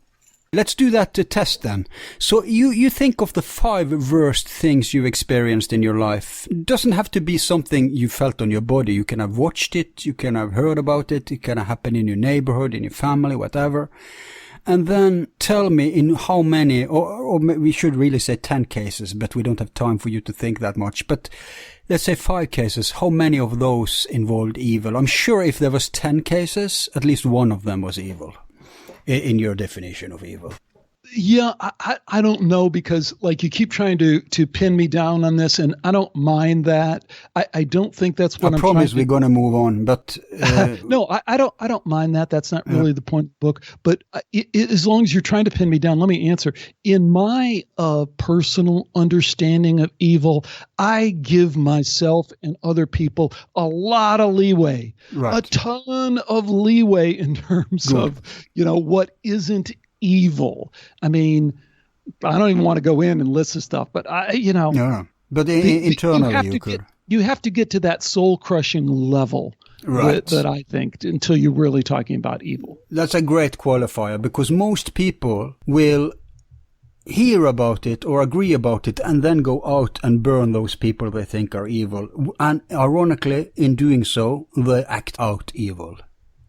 let's do that test then. So you think of the 5 worst things you've experienced in your life. It doesn't have to be something you felt on your body. You can have watched it, you can have heard about it, it can happen in your neighborhood, in your family, whatever. And then tell me in how many, or we should really say 10 cases, but we don't have time for you to think that much. But let's say 5 cases, how many of those involved evil? I'm sure if there was 10 cases, at least one of them was evil. In your definition of evil? Yeah, I don't know, because like you keep trying to pin me down on this, and I don't mind that. I don't think that's what I'm trying to. I promise we're going to move on, but no, I don't mind that. That's not really the point of the book. But as long as you're trying to pin me down, let me answer. In my personal understanding of evil, I give myself and other people a lot of leeway, a ton of leeway in terms of what isn't evil. I mean, I don't even want to go in and list the stuff, but No. But internally you have to get to that soul crushing level that I think, until you're really talking about evil. That's a great qualifier, because most people will hear about it or agree about it and then go out and burn those people they think are evil. And ironically, in doing so, they act out evil.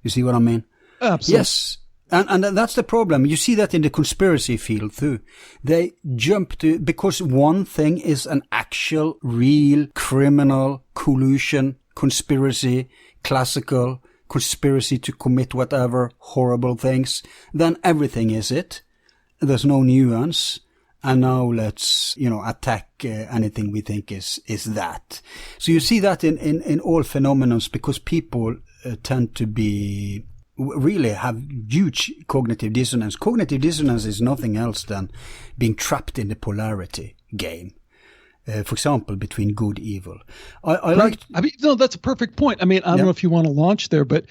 You see what I mean? Absolutely. Yes. And that's the problem. You see that in the conspiracy field too. They jump to, because one thing is an actual, real, criminal collusion, conspiracy, classical conspiracy to commit whatever horrible things, then everything is it. There's no nuance. And now let's, attack anything we think is that. So you see that in all phenomena, because people tend to really have huge cognitive dissonance. Cognitive dissonance is nothing else than being trapped in the polarity game. For example, between good and evil. That's a perfect point. I don't know if you want to launch there, but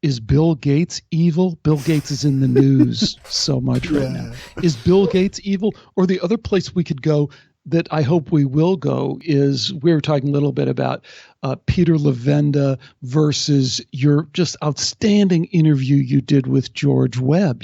is Bill Gates evil? Bill Gates is in the news so much right now. Is Bill Gates evil? Or the other place we could go that I hope we will go is, we were talking a little bit about Peter Levenda versus your just outstanding interview you did with George Webb.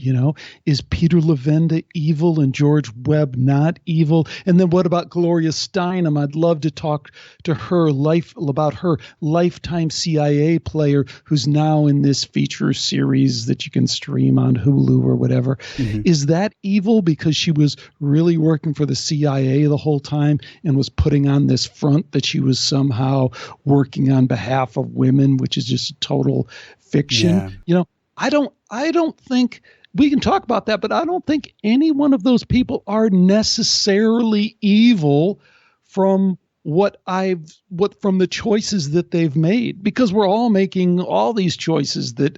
Is Peter Levenda evil and George Webb not evil? And then what about Gloria Steinem? I'd love to talk to her about her lifetime CIA player who's now in this feature series that you can stream on Hulu or whatever. Mm-hmm. Is that evil because she was really working for the CIA the whole time and was putting on this front that she was somehow working on behalf of women, which is just a total fiction? Yeah. I don't think we can talk about that, but I don't think any one of those people are necessarily evil from from the choices that they've made, because we're all making all these choices that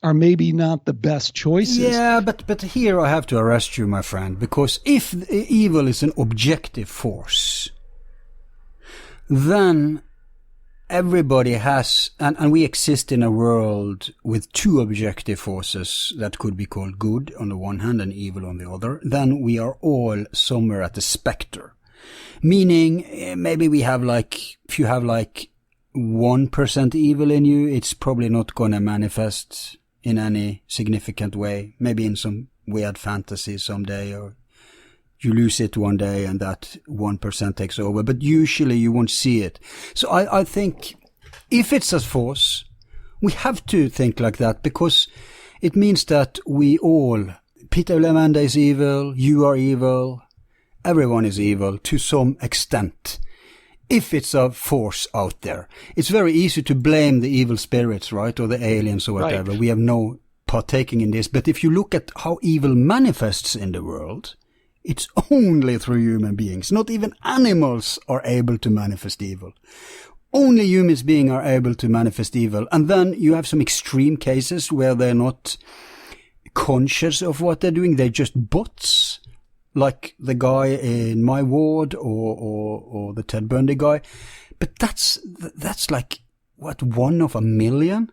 are maybe not the best choices. Yeah, but here I have to arrest you, my friend, because if evil is an objective force, then everybody has, and we exist in a world with two objective forces that could be called good on the one hand and evil on the other, then we are all somewhere at the specter. Meaning, maybe we have if you have 1% evil in you, it's probably not going to manifest in any significant way. Maybe in some weird fantasy someday, or you lose it one day and that 1% takes over, but usually you won't see it. So I think if it's a force, we have to think like that, because it means that Peter Levenda is evil, you are evil, everyone is evil to some extent. If it's a force out there, it's very easy to blame the evil spirits, right? Or the aliens or whatever. Right. We have no partaking in this. But if you look at how evil manifests in the world, it's only through human beings. Not even animals are able to manifest evil. Only human beings are able to manifest evil. And then you have some extreme cases where they're not conscious of what they're doing. They're just bots, like the guy in my ward or the Ted Bundy guy. But that's like, what, 1 of a million?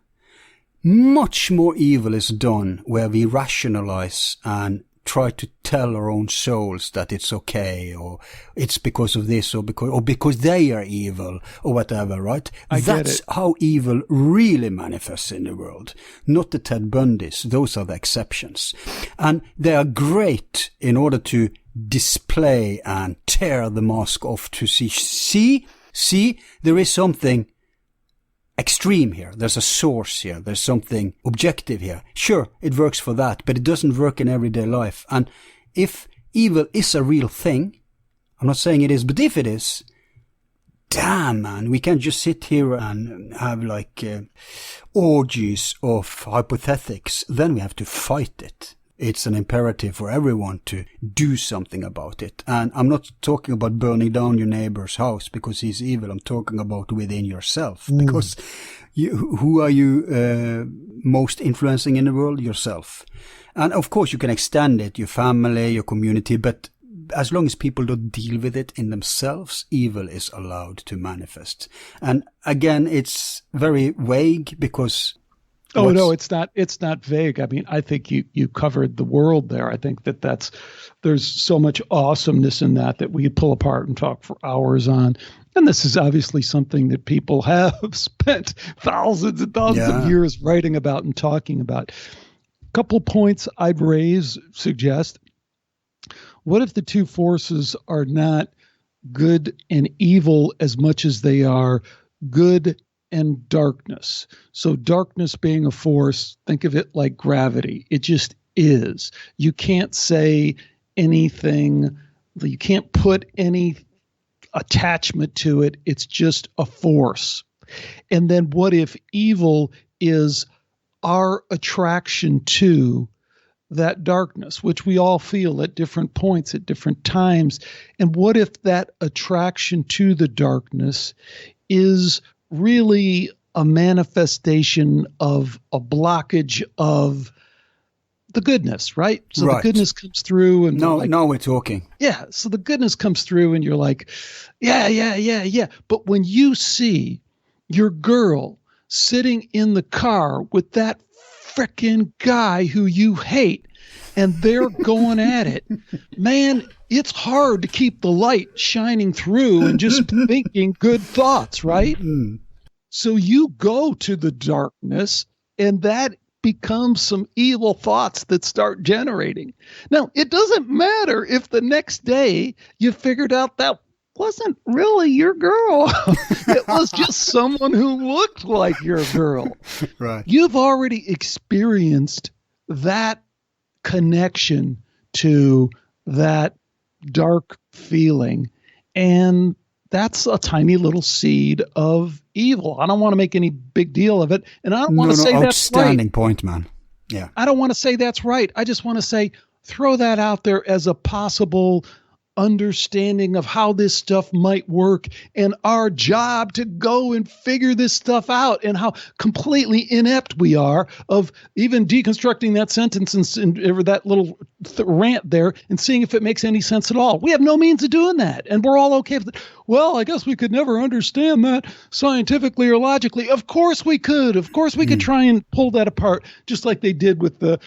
Much more evil is done where we rationalize and try to tell our own souls that it's okay, or it's because of this, or because they are evil, or whatever, right? That's how evil really manifests in the world. Not the Ted Bundys. Those are the exceptions. And they are great in order to display and tear the mask off to see, there is something extreme here. There's a source here. There's something objective here. Sure, it works for that, but it doesn't work in everyday life. And if evil is a real thing, I'm not saying it is, but if it is, damn, man, we can't just sit here and have orgies of hypothetics. Then we have to fight it. It's an imperative for everyone to do something about it. And I'm not talking about burning down your neighbor's house because he's evil. I'm talking about within yourself. Because who are you most influencing in the world? Yourself. And of course you can extend it, your family, your community, but as long as people don't deal with it in themselves, evil is allowed to manifest. And again, it's very vague because... Oh, no, it's not vague. I mean, I think you covered the world there. I think there's so much awesomeness in that we could pull apart and talk for hours on. And this is obviously something that people have spent thousands and thousands of years writing about and talking about. A couple of points I'd suggest. What if the two forces are not good and evil as much as they are good and darkness. So darkness being a force, think of it like gravity. It just is. You can't say anything, you can't put any attachment to it. It's just a force. And then what if evil is our attraction to that darkness, which we all feel at different points, at different times? And what if that attraction to the darkness is really a manifestation of a blockage of the goodness, right? So right. The goodness comes through and now we're talking. Yeah. So the goodness comes through and you're like, yeah. But when you see your girl sitting in the car with that frickin' guy who you hate and they're going at it, man, it's hard to keep the light shining through and just thinking good thoughts, right? Mm. So you go to the darkness and that becomes some evil thoughts that start generating. Now, it doesn't matter if the next day you figured out that wasn't really your girl. It was just someone who looked like your girl. Right. You've already experienced that connection to that dark feeling, and that's a tiny little seed of evil. I don't want to make any big deal of it, and I don't want to say that's right. Outstanding point, man. Yeah. I don't want to say that's right. I just want to say throw that out there as a possible understanding of how this stuff might work and our job to go and figure this stuff out, and how completely inept we are of even deconstructing that sentence and that little rant there and seeing if it makes any sense at all. We have no means of doing that, and we're all okay with it. Well, I guess we could never understand that scientifically or logically. Of course we could. Of course we could try and pull that apart, just like they did with the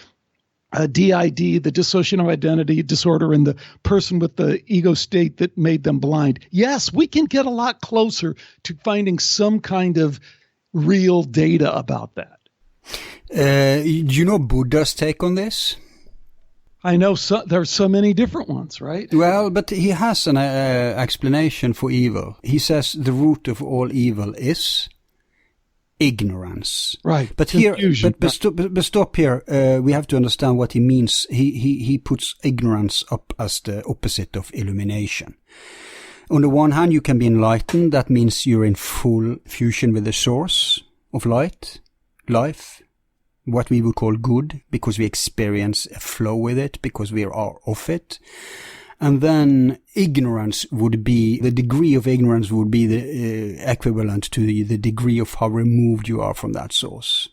DID, the dissociative identity disorder, and the person with the ego state that made them blind. Yes, we can get a lot closer to finding some kind of real data about that. Do you know Buddha's take on this? I know there's so many different ones, right? Well, but he has an explanation for evil. He says the root of all evil is ignorance. Right. But confusion. but stop here. We have to understand what he means. He puts ignorance up as the opposite of illumination. On the one hand, you can be enlightened. That means you're in full fusion with the source of light, life, what we would call good, because we experience a flow with it, because we are of it. And then ignorance would be, the degree of ignorance would be the equivalent to the degree of how removed you are from that source.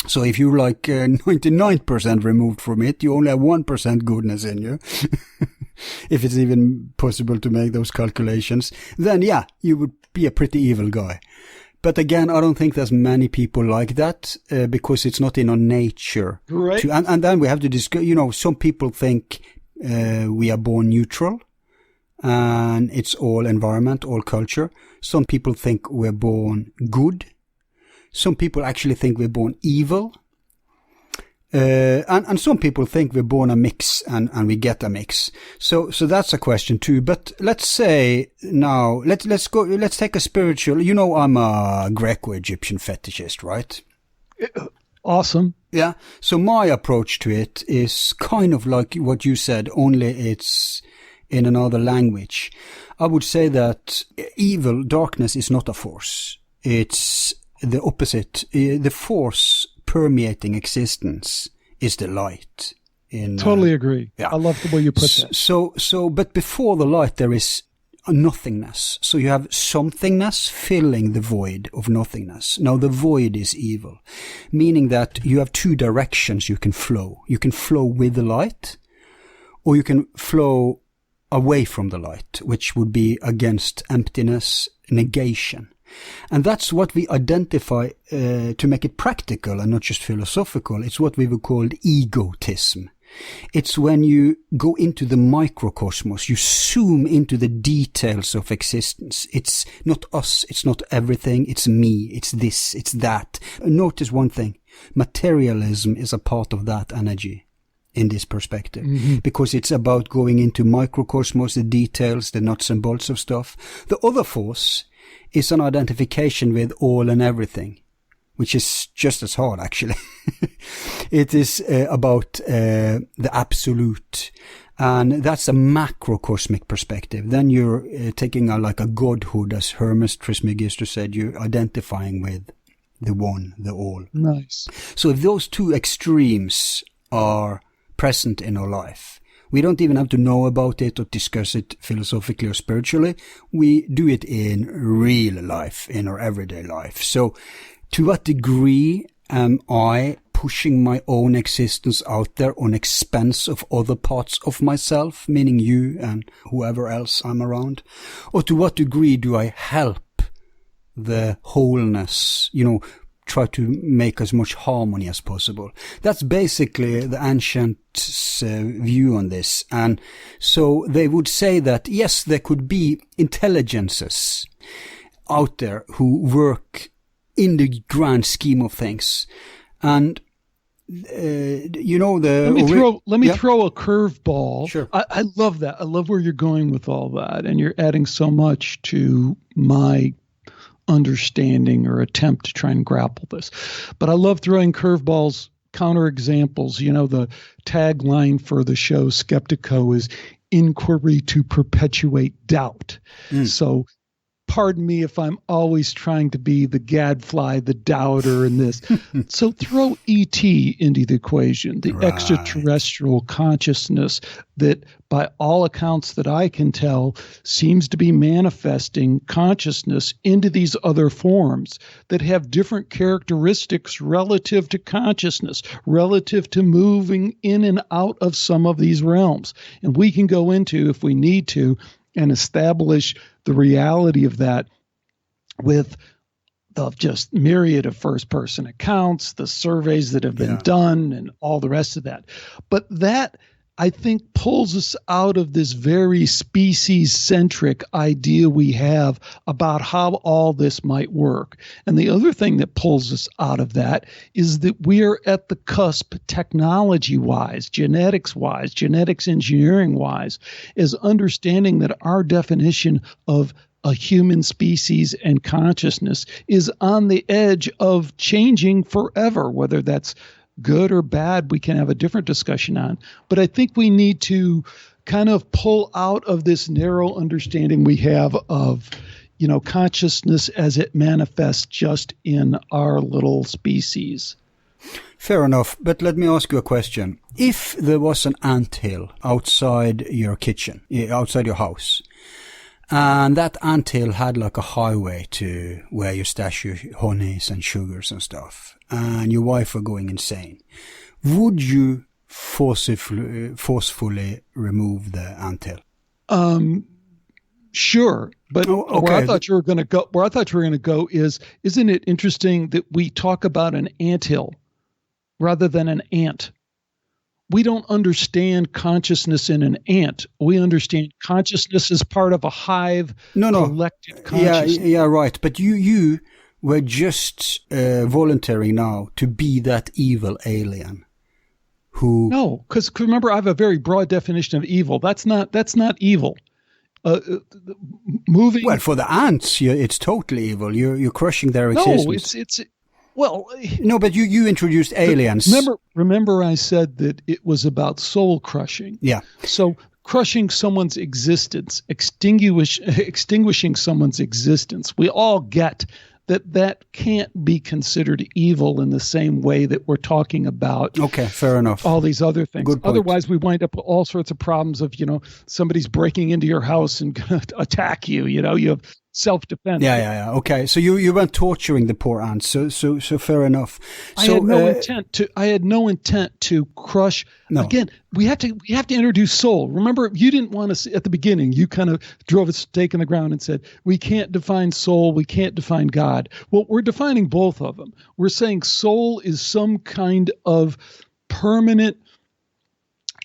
So if you're like 99% removed from it, you only have 1% goodness in you. If it's even possible to make those calculations, then yeah, you would be a pretty evil guy. But again, I don't think there's many people like that, because it's not in our nature. Right. And then we have to discuss, some people think we are born neutral and it's all environment, all culture. Some people think we're born good. Some people actually think we're born evil. And some people think we're born a mix and we get a mix. So that's a question too. But let's say now, let's take a spiritual, I'm a Greco-Egyptian fetishist, right? Awesome. Yeah. So my approach to it is kind of like what you said, only it's in another language. I would say that evil, darkness is not a force. It's the opposite. The force permeating existence is the light. Totally agree. Yeah. I love the way you put that. But before the light there is nothingness. So you have somethingness filling the void of nothingness. Now the void is evil, meaning that you have two directions you can flow. You can flow with the light, or you can flow away from the light, which would be against emptiness, negation. And that's what we identify, to make it practical and not just philosophical. It's what we would call egotism. It's when you go into the microcosmos, you zoom into the details of existence. It's not us, it's not everything, it's me, it's this, it's that. Notice one thing, materialism is a part of that energy in this perspective, because it's about going into microcosmos, the details, the nuts and bolts of stuff. The other force is an identification with all and everything, which is just as hard, actually. It is about the absolute, and that's a macrocosmic perspective. Then you're taking like a godhood, as Hermes Trismegistus said, you're identifying with the one, the all. Nice. So if those two extremes are present in our life, we don't even have to know about it or discuss it philosophically or spiritually. We do it in real life, in our everyday life. So to what degree am I pushing my own existence out there on expense of other parts of myself, meaning you and whoever else I'm around? Or to what degree do I help the wholeness, try to make as much harmony as possible? That's basically the ancients' view on this. And so they would say that, yes, there could be intelligences out there who work in the grand scheme of things. And let me throw a curveball. Sure. I love that. I love where you're going with all that, and you're adding so much to my understanding or attempt to try and grapple this. But I love throwing curveballs, counterexamples. The tagline for the show Skeptiko is inquiry to perpetuate doubt. So pardon me if I'm always trying to be the gadfly, the doubter in this. So throw ET into the equation, the extraterrestrial consciousness that by all accounts that I can tell seems to be manifesting consciousness into these other forms that have different characteristics relative to consciousness, relative to moving in and out of some of these realms. And we can go into, if we need to, and establish the reality of that with the just myriad of first-person accounts, the surveys that have been done, and all the rest of that. But that, I think, pulls us out of this very species-centric idea we have about how all this might work. And the other thing that pulls us out of that is that we are at the cusp, technology-wise, genetics-wise, genetics engineering-wise, is understanding that our definition of a human species and consciousness is on the edge of changing forever, whether that's good or bad, we can have a different discussion on. But I think we need to kind of pull out of this narrow understanding we have of, consciousness as it manifests just in our little species. Fair enough, but let me ask you a question. If there was an anthill outside your kitchen, outside your house, and that anthill had like a highway to where you stash your honeys and sugars and stuff, and your wife were going insane, would you forcefully remove the anthill? Sure, but where I thought you were going to go is, isn't it interesting that we talk about an anthill rather than an ant? We don't understand consciousness in an ant. We understand consciousness as part of a hive, collective consciousness. Yeah, right. But you were just volunteering now to be that evil alien who... No, because remember, I have a very broad definition of evil. That's not evil. Moving... Well, for the ants, it's totally evil. You're crushing their existence. No, it's... Well, no, but you introduced aliens. Remember I said that it was about soul crushing. Yeah. So crushing someone's existence, extinguishing someone's existence. We all get that can't be considered evil in the same way that we're talking about. Okay, fair enough. All these other things. Good point. Otherwise, we wind up with all sorts of problems of, somebody's breaking into your house and going to attack you. You have self-defense. Yeah. Okay, so you weren't torturing the poor ants. So fair enough. I had no intent to crush. No. Again, we have to introduce soul. Remember, you didn't want to, at the beginning, you kind of drove a stake in the ground and said, we can't define soul, we can't define God. Well, we're defining both of them. We're saying soul is some kind of permanent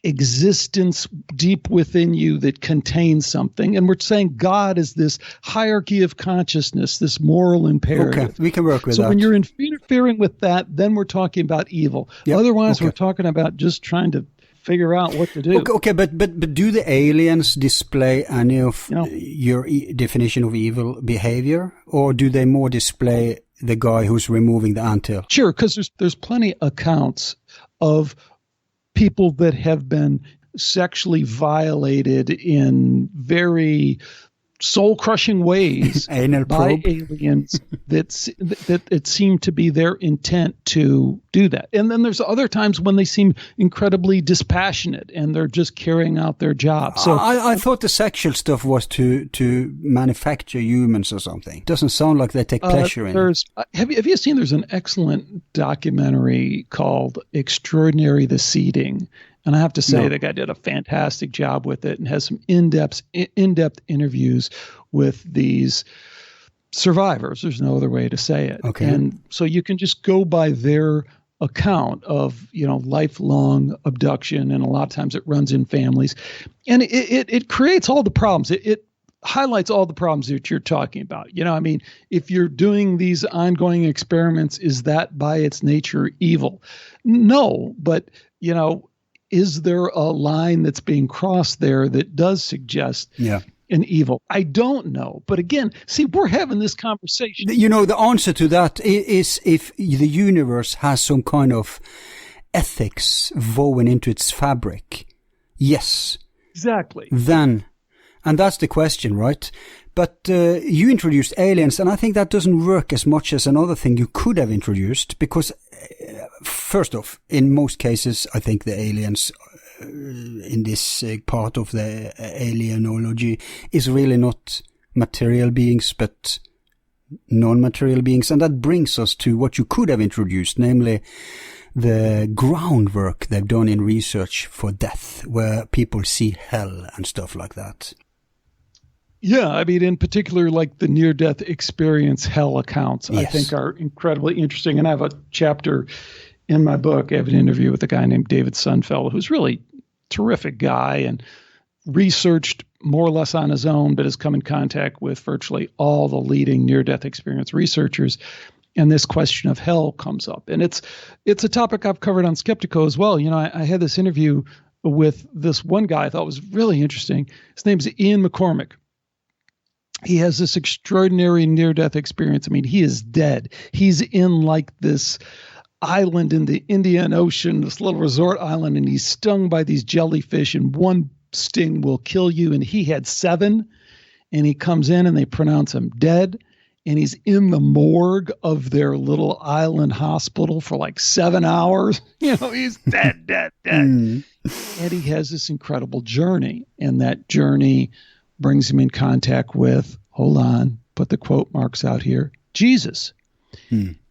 existence deep within you that contains something. And we're saying God is this hierarchy of consciousness, this moral imperative. Okay, we can work with that. So when you're interfering with that, then we're talking about evil. Yep. Otherwise, we're talking about just trying to figure out what to do. Okay, but do the aliens display any of your definition of evil behavior, or do they more display the guy who's removing the anthill? Sure, because there's plenty accounts of people that have been sexually violated in very soul-crushing ways by aliens that it seemed to be their intent to do that. And then there's other times when they seem incredibly dispassionate and they're just carrying out their job. So I thought the sexual stuff was to manufacture humans or something. Doesn't sound like they take pleasure in it. Have you seen, there's an excellent documentary called Extraordinary the Seeding. And I have to say, the guy did a fantastic job with it and has some in-depth interviews with these survivors. There's no other way to say it. Okay. And so you can just go by their account of, lifelong abduction. And a lot of times it runs in families. And it creates all the problems. It highlights all the problems that you're talking about. If you're doing these ongoing experiments, is that by its nature evil? No, but, is there a line that's being crossed there that does suggest an evil? I don't know. But again, see, we're having this conversation. The answer to that is if the universe has some kind of ethics woven into its fabric. Yes. Exactly. Then, and that's the question, right? But you introduced aliens, and I think that doesn't work as much as another thing you could have introduced, because first off, in most cases, I think the aliens in this part of the alienology is really not material beings, but non-material beings. And that brings us to what you could have introduced, namely the groundwork they've done in research for death, where people see hell and stuff like that. Yeah, in particular, like the near-death experience hell accounts, yes, I think are incredibly interesting. And I have a chapter in my book. I have an interview with a guy named David Sunfeld, who's really a terrific guy and researched more or less on his own, but has come in contact with virtually all the leading near-death experience researchers. And this question of hell comes up. And it's a topic I've covered on Skeptiko as well. I had this interview with this one guy I thought was really interesting. His name's Ian McCormick. He has this extraordinary near-death experience. He is dead. He's in like this island in the Indian Ocean, this little resort island, and he's stung by these jellyfish, and one sting will kill you. And he had 7, and he comes in and they pronounce him dead. And he's in the morgue of their little island hospital for like 7 hours. He's dead. And he has this incredible journey, and that journey brings him in contact with, hold on, put the quote marks out here, Jesus.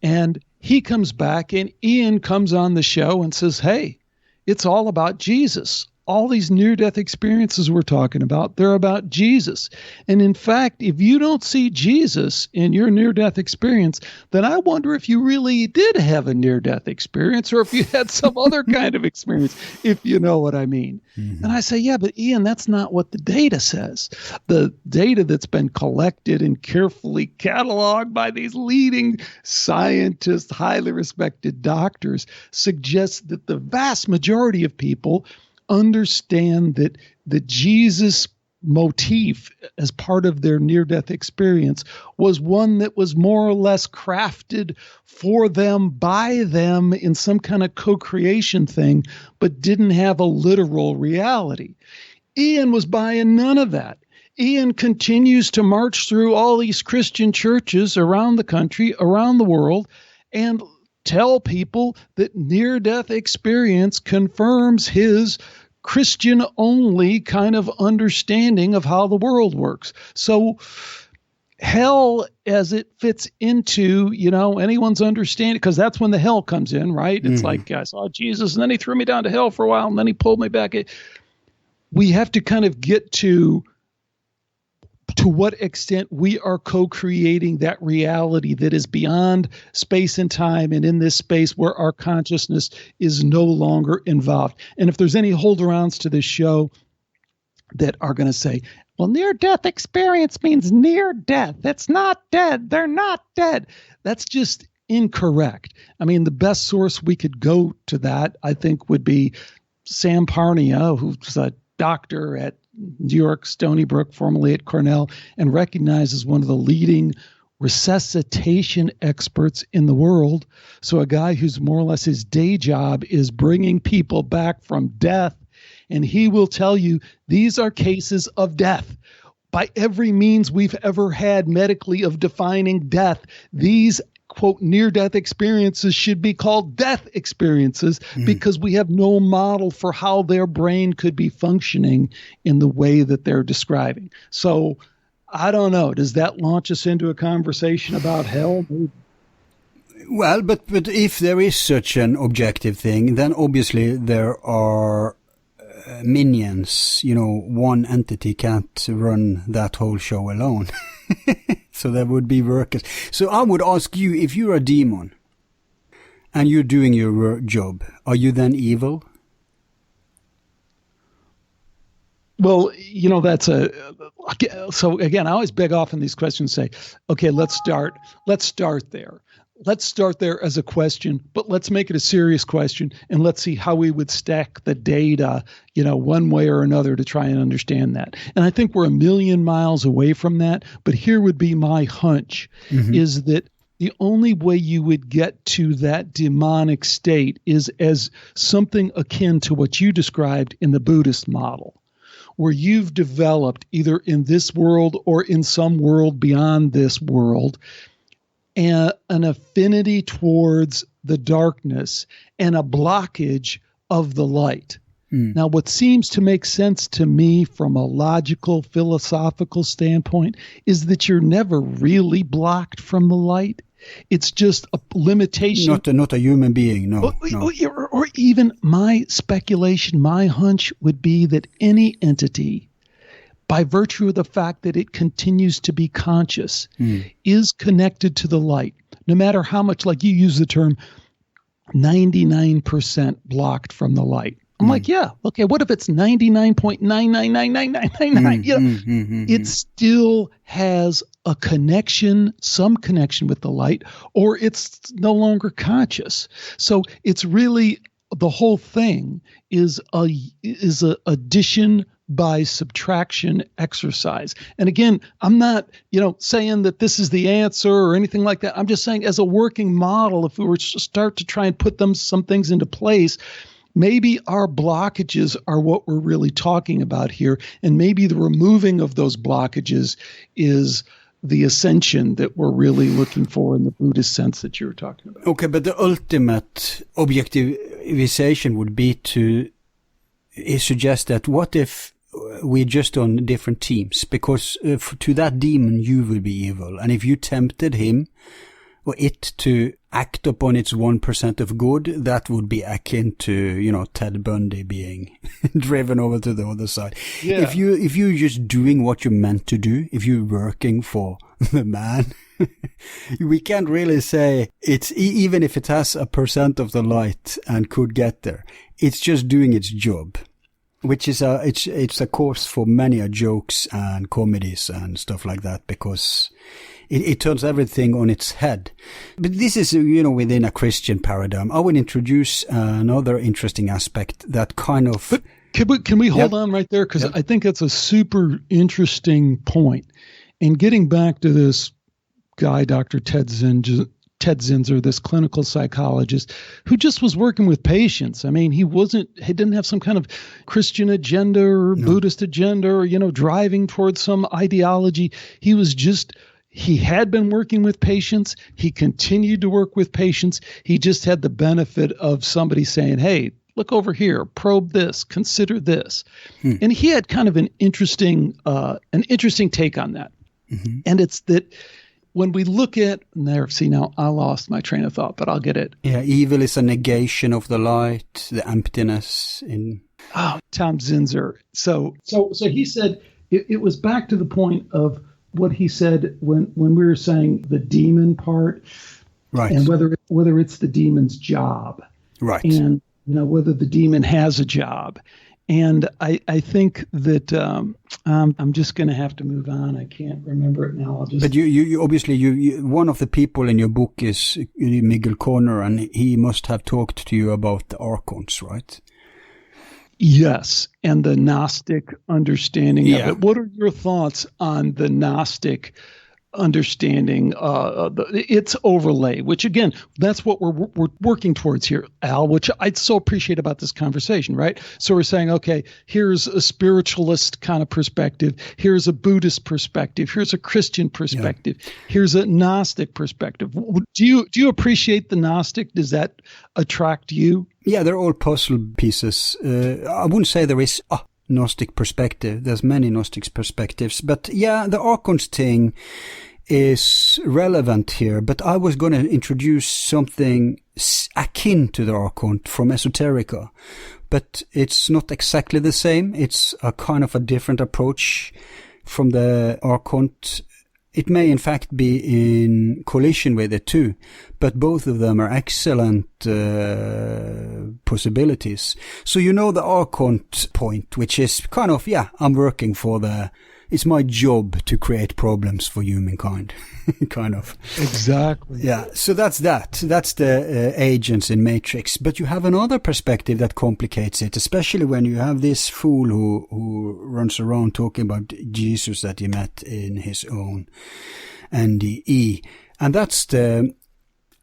And he comes back, and Ian comes on the show and says, hey, it's all about Jesus. All these near-death experiences we're talking about, they're about Jesus. And in fact, if you don't see Jesus in your near-death experience, then I wonder if you really did have a near-death experience, or if you had some other kind of experience, if you know what I mean. Mm-hmm. And I say, yeah, but Ian, that's not what the data says. The data that's been collected and carefully cataloged by these leading scientists, highly respected doctors, suggests that the vast majority of people understand that the Jesus motif as part of their near-death experience was one that was more or less crafted for them, by them, in some kind of co-creation thing, but didn't have a literal reality. Ian was buying none of that. Ian continues to march through all these Christian churches around the country, around the world, and tell people that near-death experience confirms his Christian-only kind of understanding of how the world works. So hell, as it fits into, anyone's understanding, because that's when the hell comes in, right? It's like, I saw Jesus, and then he threw me down to hell for a while, and then he pulled me back. We have to kind of get to what extent we are co-creating that reality that is beyond space and time, and in this space where our consciousness is no longer involved. And if there's any hold-arounds to this show that are going to say, well, near-death experience means near death. It's not dead. They're not dead. That's just incorrect. The best source we could go to that, I think, would be Sam Parnia, who's a doctor at New York, Stony Brook, formerly at Cornell, and recognized as one of the leading resuscitation experts in the world. So a guy who's more or less his day job is bringing people back from death. And he will tell you these are cases of death. By every means we've ever had medically of defining death, these quote near-death experiences should be called death experiences because we have no model for how their brain could be functioning in the way that they're describing. So I don't know. Does that launch us into a conversation about hell? Well, but if there is such an objective thing, then obviously there are minions. You know, one entity can't run that whole show alone. So there would be workers. So I would ask you, if you're a demon and you're doing your job, are you then evil? Well, you know, so again, I always beg off in these questions, say, okay, let's start there. Let's start there as a question, but let's make it a serious question, and let's see how we would stack the data, you know, one way or another to try and understand that. And I think we're a million miles away from that, but here would be my hunch, is that the only way you would get to that demonic state is as something akin to what you described in the Buddhist model, where you've developed either in this world or in some world beyond this world, an affinity towards the darkness and a blockage of the light. Now, what seems to make sense to me from a logical, philosophical standpoint is that you're never really blocked from the light. It's just a limitation. Not a human being, no. Or even my speculation, my hunch would be that any entity, by virtue of the fact that it continues to be conscious, is connected to the light, no matter how much, like you use the term, 99% blocked from the light. I'm like, yeah, okay, what if it's 99.999999? You know, it still has a connection, some connection with the light, or it's no longer conscious. So it's really, the whole thing is a addition by subtraction exercise. And again, I'm not, you know, saying that this is the answer or anything like that. I'm just saying, as a working model, if we were to start to try and put some things into place, maybe our blockages are what we're really talking about here. And maybe the removing of those blockages is the ascension that we're really looking for in the Buddhist sense that you were talking about. Okay, but the ultimate objectivization would be to suggest that what if we're just on different teams? Because to that demon, you will be evil. And if you tempted him or it to act upon its 1% of good, that would be akin to, you know, Ted Bundy being driven over to the other side. Yeah. If you're just doing what you're meant to do, if you're working for the man, we can't really say it's, even if it has 1% of the light and could get there, it's just doing its job, which is it's a course for many jokes and comedies and stuff like that, because it turns everything on its head. But this is, you know, within a Christian paradigm. I would introduce another interesting aspect that kind of... But can we hold on right there? Because I think it's a super interesting point. And getting back to this guy, Dr. Ted Zinzer, this clinical psychologist who just was working with patients. I mean, he didn't have some kind of Christian agenda or Buddhist agenda or, you know, driving towards some ideology. He had been working with patients. He continued to work with patients. He just had the benefit of somebody saying, hey, look over here, probe this, consider this. And he had kind of an interesting take on that. And it's that when we look at, now I lost my train of thought, but I'll get it. Yeah, evil is a negation of the light, the emptiness in... Tom Zinzer. So he said it was back to the point of what he said when we were saying the demon part, right? And whether it's the demon's job, right? And, you know, whether the demon has a job. And I think that I'm just going to have to move on. I can't remember it now. But you obviously one of the people in your book is Miguel Conner, and he must have talked to you about the Archons, right? Yes, and the Gnostic understanding Yeah. of it. What are your thoughts on the Gnostic understanding, its overlay, which again, that's what we're working towards here, Al, which I so appreciate about this conversation, right? So we're saying, okay, here's a spiritualist kind of perspective, here's a Buddhist perspective, here's a Christian perspective, here's a Gnostic perspective. Do you appreciate the Gnostic? Does that attract you? Yeah, they're all puzzle pieces. I wouldn't say there is a Gnostic perspective. There's many Gnostic perspectives. But yeah, the Archons thing is relevant here. But I was going to introduce something akin to the Archon from Esoterica. But it's not exactly the same. It's a kind of a different approach from the Archon. It may in fact be in collision with it too, but both of them are excellent possibilities. So you know the Archon point, which is kind of, I'm working for it's my job to create problems for humankind, kind of. Exactly. Yeah, so that's that. That's the agents in Matrix. But you have another perspective that complicates it, especially when you have this fool who runs around talking about Jesus that he met in his own NDE. And that's the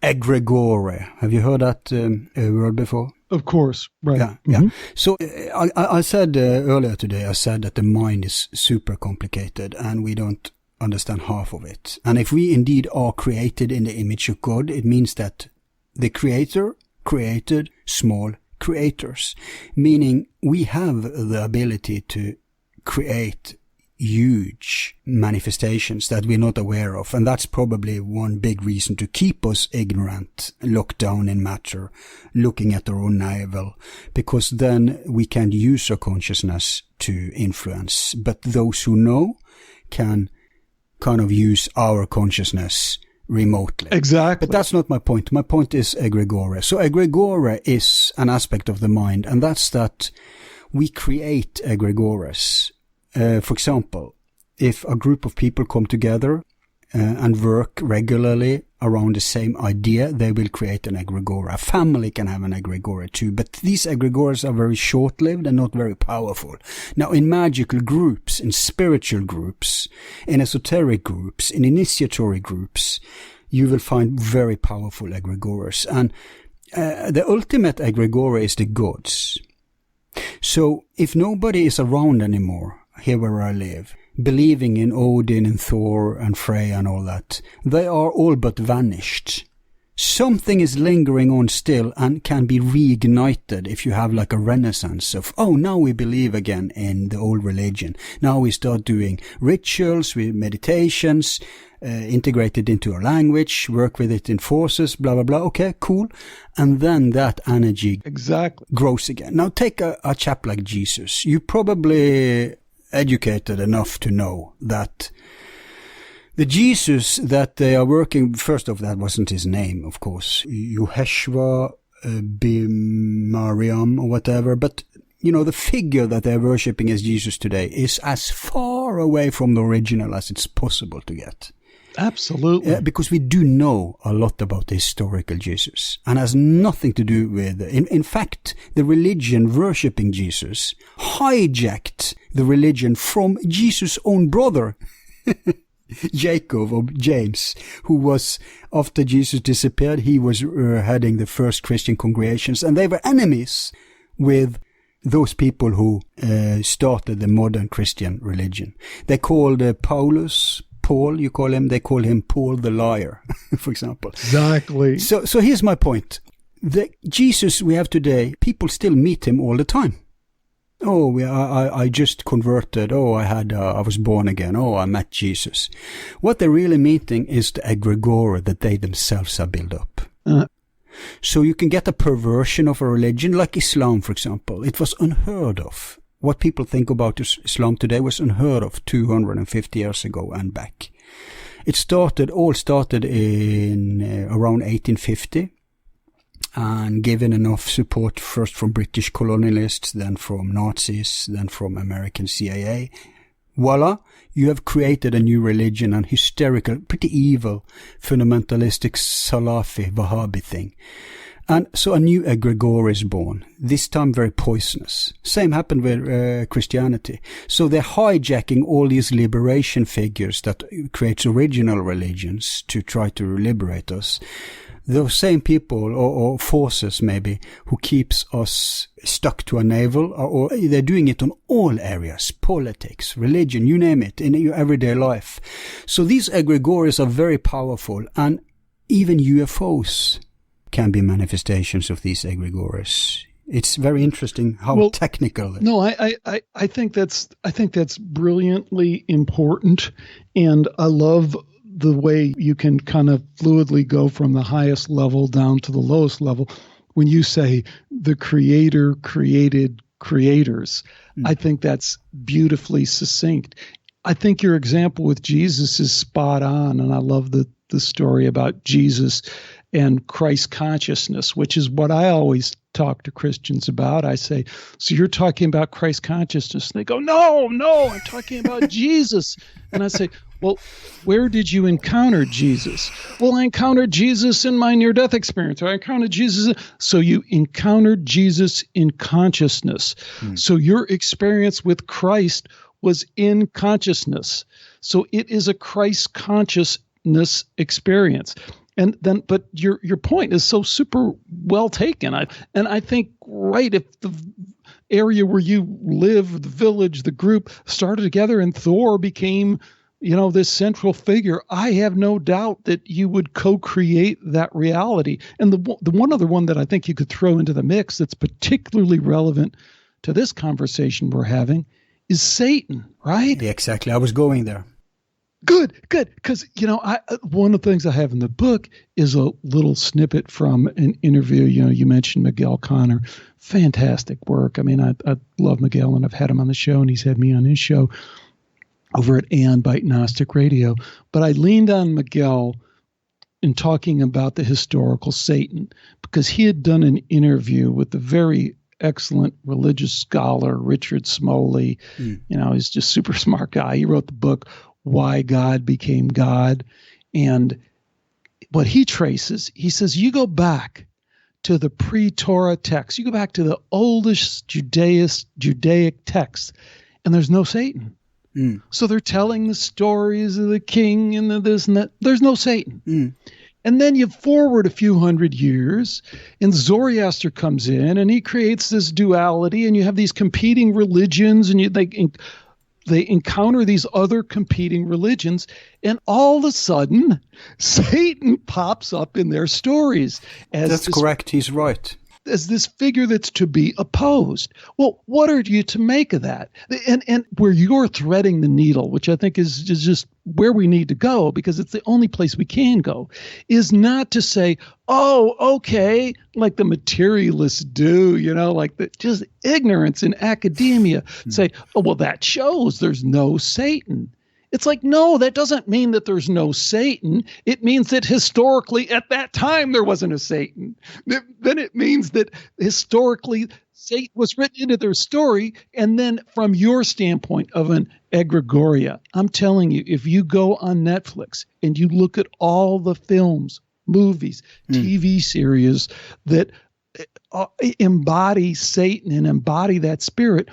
egregore. Have you heard that word before? Of course, right. Yeah, yeah. So I said earlier today, I said that the mind is super complicated and we don't understand half of it. And if we indeed are created in the image of God, it means that the Creator created small creators, meaning we have the ability to create huge manifestations that we're not aware of. And that's probably one big reason to keep us ignorant, locked down in matter, looking at our own navel, because then we can use our consciousness to influence. But those who know can kind of use our consciousness remotely. Exactly. But that's not my point. My point is egregore. So egregore is an aspect of the mind, and that's that we create egregores. For example, if a group of people come together and work regularly around the same idea, they will create an egregore. A family can have an egregore too, but these egregores are very short-lived and not very powerful. Now, in magical groups, in spiritual groups, in esoteric groups, in initiatory groups, you will find very powerful egregores. And the ultimate egregore is the gods. So if nobody is around anymore, here where I live, believing in Odin and Thor and Freya and all that, they are all but vanished. Something is lingering on still and can be reignited if you have like a renaissance of, now we believe again in the old religion. Now we start doing rituals, with meditations, integrate it into our language, work with it in forces, blah, blah, blah. Okay, cool. And then that energy grows again. Now take a chap like Jesus. You probably educated enough to know that the Jesus that they are working, first off, that wasn't his name, of course, Yeshua, Mariam or whatever, but the figure that they're worshipping as Jesus today is as far away from the original as it's possible to get. Absolutely. Because we do know a lot about the historical Jesus and has nothing to do with, in fact, the religion worshipping Jesus hijacked the religion from Jesus' own brother, Jacob or James, who was, after Jesus disappeared, he was heading the first Christian congregations, and they were enemies with those people who started the modern Christian religion. They called Paul, you call him, they call him Paul the liar, for example. Exactly. So here's my point. The Jesus we have today, people still meet him all the time. I just converted. I was born again. I met Jesus. What they're really meeting is the egregore that they themselves have built up. So you can get a perversion of a religion like Islam, for example. It was unheard of. What people think about Islam today was unheard of 250 years ago and back. It all started in around 1850 and given enough support first from British colonialists, then from Nazis, then from American CIA. Voila, you have created a new religion, an hysterical, pretty evil, fundamentalistic Salafi, Wahhabi thing. And so a new egregore is born, this time very poisonous. Same happened with Christianity. So they're hijacking all these liberation figures that creates original religions to try to liberate us. Those same people or forces maybe who keeps us stuck to a navel, or they're doing it on all areas, politics, religion, you name it, in your everyday life. So these egregores are very powerful, and even UFOs can be manifestations of these egregores. It's very interesting how technical. No, I think that's brilliantly important, and I love the way you can kind of fluidly go from the highest level down to the lowest level when you say the creator created creators. I think that's beautifully succinct. I think your example with Jesus is spot on, and I love the story about Jesus and Christ consciousness, which is what I always talk to Christians about. I say, so you're talking about Christ consciousness? And they go, no, I'm talking about Jesus. And I say, well, where did you encounter Jesus? Well, I encountered Jesus in my near-death experience. Or I encountered Jesus. So you encountered Jesus in consciousness. So your experience with Christ was in consciousness. So it is a Christ consciousness experience. And then, but your point is so super well taken. I think, right, if the area where you live, the village, the group started together and Thor became, this central figure, I have no doubt that you would co-create that reality. And the one other one that I think you could throw into the mix that's particularly relevant to this conversation we're having is Satan, right? Yeah, exactly. I was going there. Good. Because, one of the things I have in the book is a little snippet from an interview. You mentioned Miguel Connor. Fantastic work. I mean, I love Miguel, and I've had him on the show, and he's had me on his show over at Aeon Byte Gnostic Radio. But I leaned on Miguel in talking about the historical Satan, because he had done an interview with the very excellent religious scholar, Richard Smoley. He's just super smart guy. He wrote the book, Why God Became God. And what he traces, he says, you go back to the pre-Torah text, you go back to the oldest Judaic text, and there's no Satan. So they're telling the stories of the king and the this and that. There's no Satan. And then you forward a few hundred years, and Zoroaster comes in, and he creates this duality, and you have these competing religions, and they encounter these other competing religions, and all of a sudden, Satan pops up in their stories. That's correct. He's right. As this figure that's to be opposed. Well, what are you to make of that? And where you're threading the needle, which I think is just where we need to go, because it's the only place we can go, is not to say, oh, okay, like the materialists do, like just ignorance in academia. Say, oh, well, that shows there's no Satan. It's like, no, that doesn't mean that there's no Satan. It means that historically at that time there wasn't a Satan. Then it means that historically Satan was written into their story. And then from your standpoint of an egregoria, I'm telling you, if you go on Netflix and you look at all the films, movies, TV series that embody Satan and embody that spirit,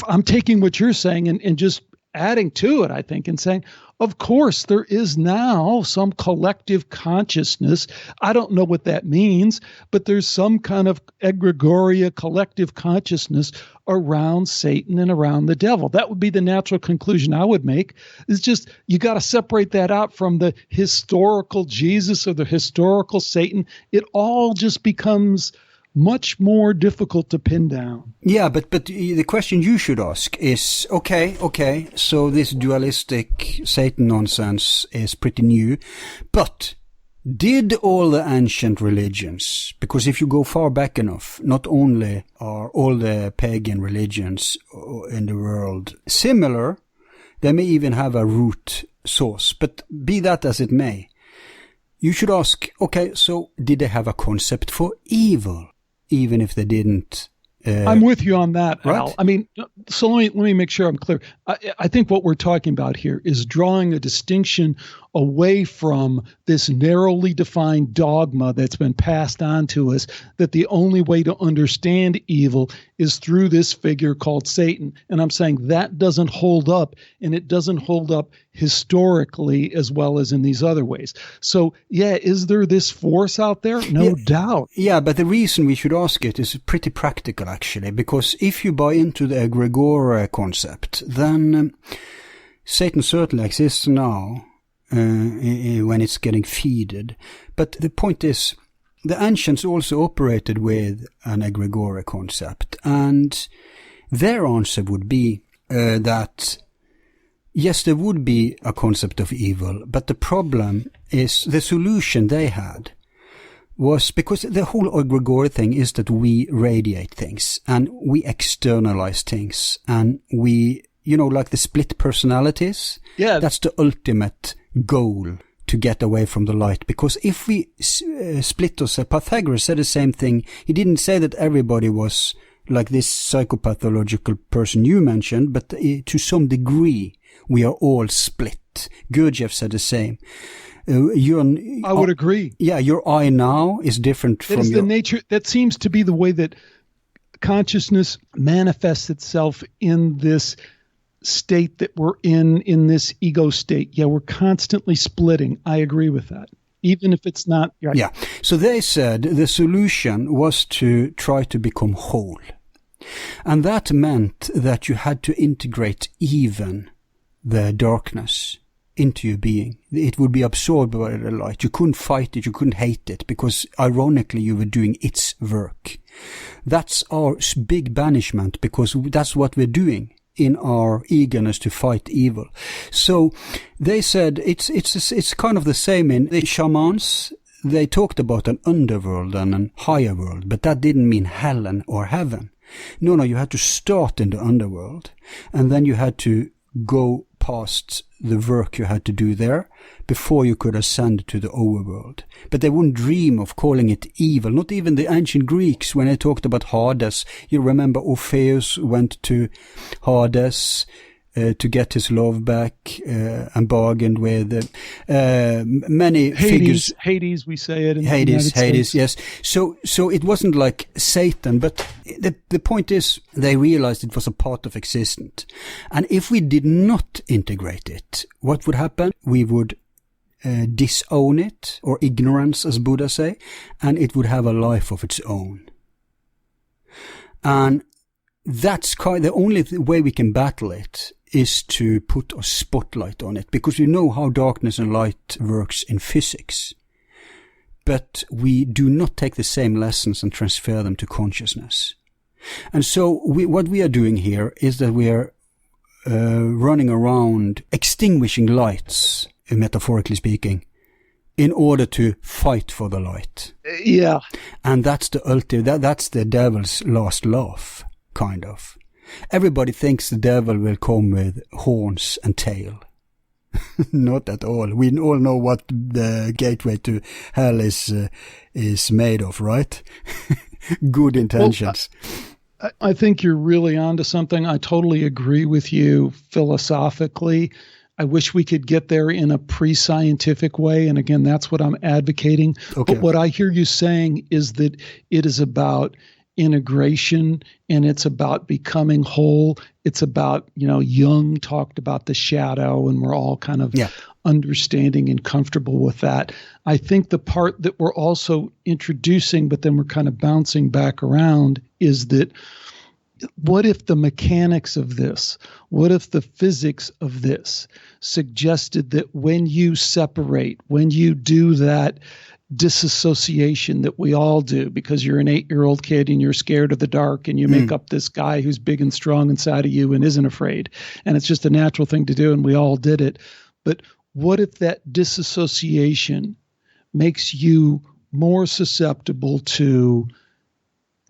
I'm taking what you're saying and just adding to it, I think, and saying, of course, there is now some collective consciousness. I don't know what that means, but there's some kind of egregoria, collective consciousness around Satan and around the devil. That would be the natural conclusion I would make. It's just, you got to separate that out from the historical Jesus or the historical Satan. It all just becomes much more difficult to pin down. Yeah, but the question you should ask is, okay, so this dualistic Satan nonsense is pretty new, but did all the ancient religions, because if you go far back enough, not only are all the pagan religions in the world similar, they may even have a root source, but be that as it may, you should ask, okay, so did they have a concept for evil? Even if they didn't I'm with you on that, right? Al. I mean, so let me make sure I'm clear. I think what we're talking about here is drawing a distinction away from this narrowly defined dogma that's been passed on to us that the only way to understand evil is through this figure called Satan. And I'm saying that doesn't hold up, and it doesn't hold up historically as well as in these other ways. So, yeah, is there this force out there? No doubt. Yeah, but the reason we should ask it is pretty practical, actually, because if you buy into the egregore concept, then Satan certainly exists now when it's getting feeded. But the point is, the ancients also operated with an egregore concept, and their answer would be that yes, there would be a concept of evil, but the problem is the solution they had was because the whole egregore thing is that we radiate things and we externalize things, and we, like the split personalities. Yeah, that's the ultimate goal, to get away from the light. Because if we split ourselves, Pythagoras said the same thing. He didn't say that everybody was like this psychopathological person you mentioned, but to some degree we are all split. Gurdjieff said the same. I would agree. Yeah, your I now is different from the nature. That seems to be the way that consciousness manifests itself in this state that we're in this ego state. Yeah, we're constantly splitting. I agree with that, even if it's not. Right. Yeah. So they said the solution was to try to become whole. And that meant that you had to integrate even the darkness into your being. It would be absorbed by the light. You couldn't fight it, you couldn't hate it, because ironically you were doing its work. That's our big banishment, because that's what we're doing in our eagerness to fight evil. So they said it's kind of the same in the shamans. They talked about an underworld and a higher world, but that didn't mean hell or heaven. No, you had to start in the underworld, and then you had to go past the work you had to do there before you could ascend to the overworld. But they wouldn't dream of calling it evil. Not even the ancient Greeks, when they talked about Hades. You remember Orpheus went to Hades to get his love back and bargained with many figures. Hades, we say it in Hades, the United States. Yes. So it wasn't like Satan, but the point is they realized it was a part of existence. And if we did not integrate it, what would happen? We would disown it, or ignorance, as Buddha say, and it would have a life of its own. And that's the only way we can battle it is to put a spotlight on it, because we know how darkness and light works in physics. But we do not take the same lessons and transfer them to consciousness. And so what we are doing here is that we are running around extinguishing lights, metaphorically speaking, in order to fight for the light. Yeah. And that's the ultimate, that's the devil's last laugh, kind of. Everybody thinks the devil will come with horns and tail. Not at all. We all know what the gateway to hell is made of, right? Good intentions. Well, I think you're really onto something. I totally agree with you philosophically. I wish we could get there in a pre-scientific way. And again, that's what I'm advocating. Okay. But what I hear you saying is that it is about integration, and it's about becoming whole. It's about, Jung talked about the shadow, and we're all kind of understanding and comfortable with that. I think the part that we're also introducing, but then we're kind of bouncing back around, is that what if the mechanics of this, what if the physics of this suggested that when you separate, when you do that disassociation that we all do because you're an 8-year-old kid and you're scared of the dark and you make up this guy who's big and strong inside of you and isn't afraid, and it's just a natural thing to do and we all did it. But what if that disassociation makes you more susceptible to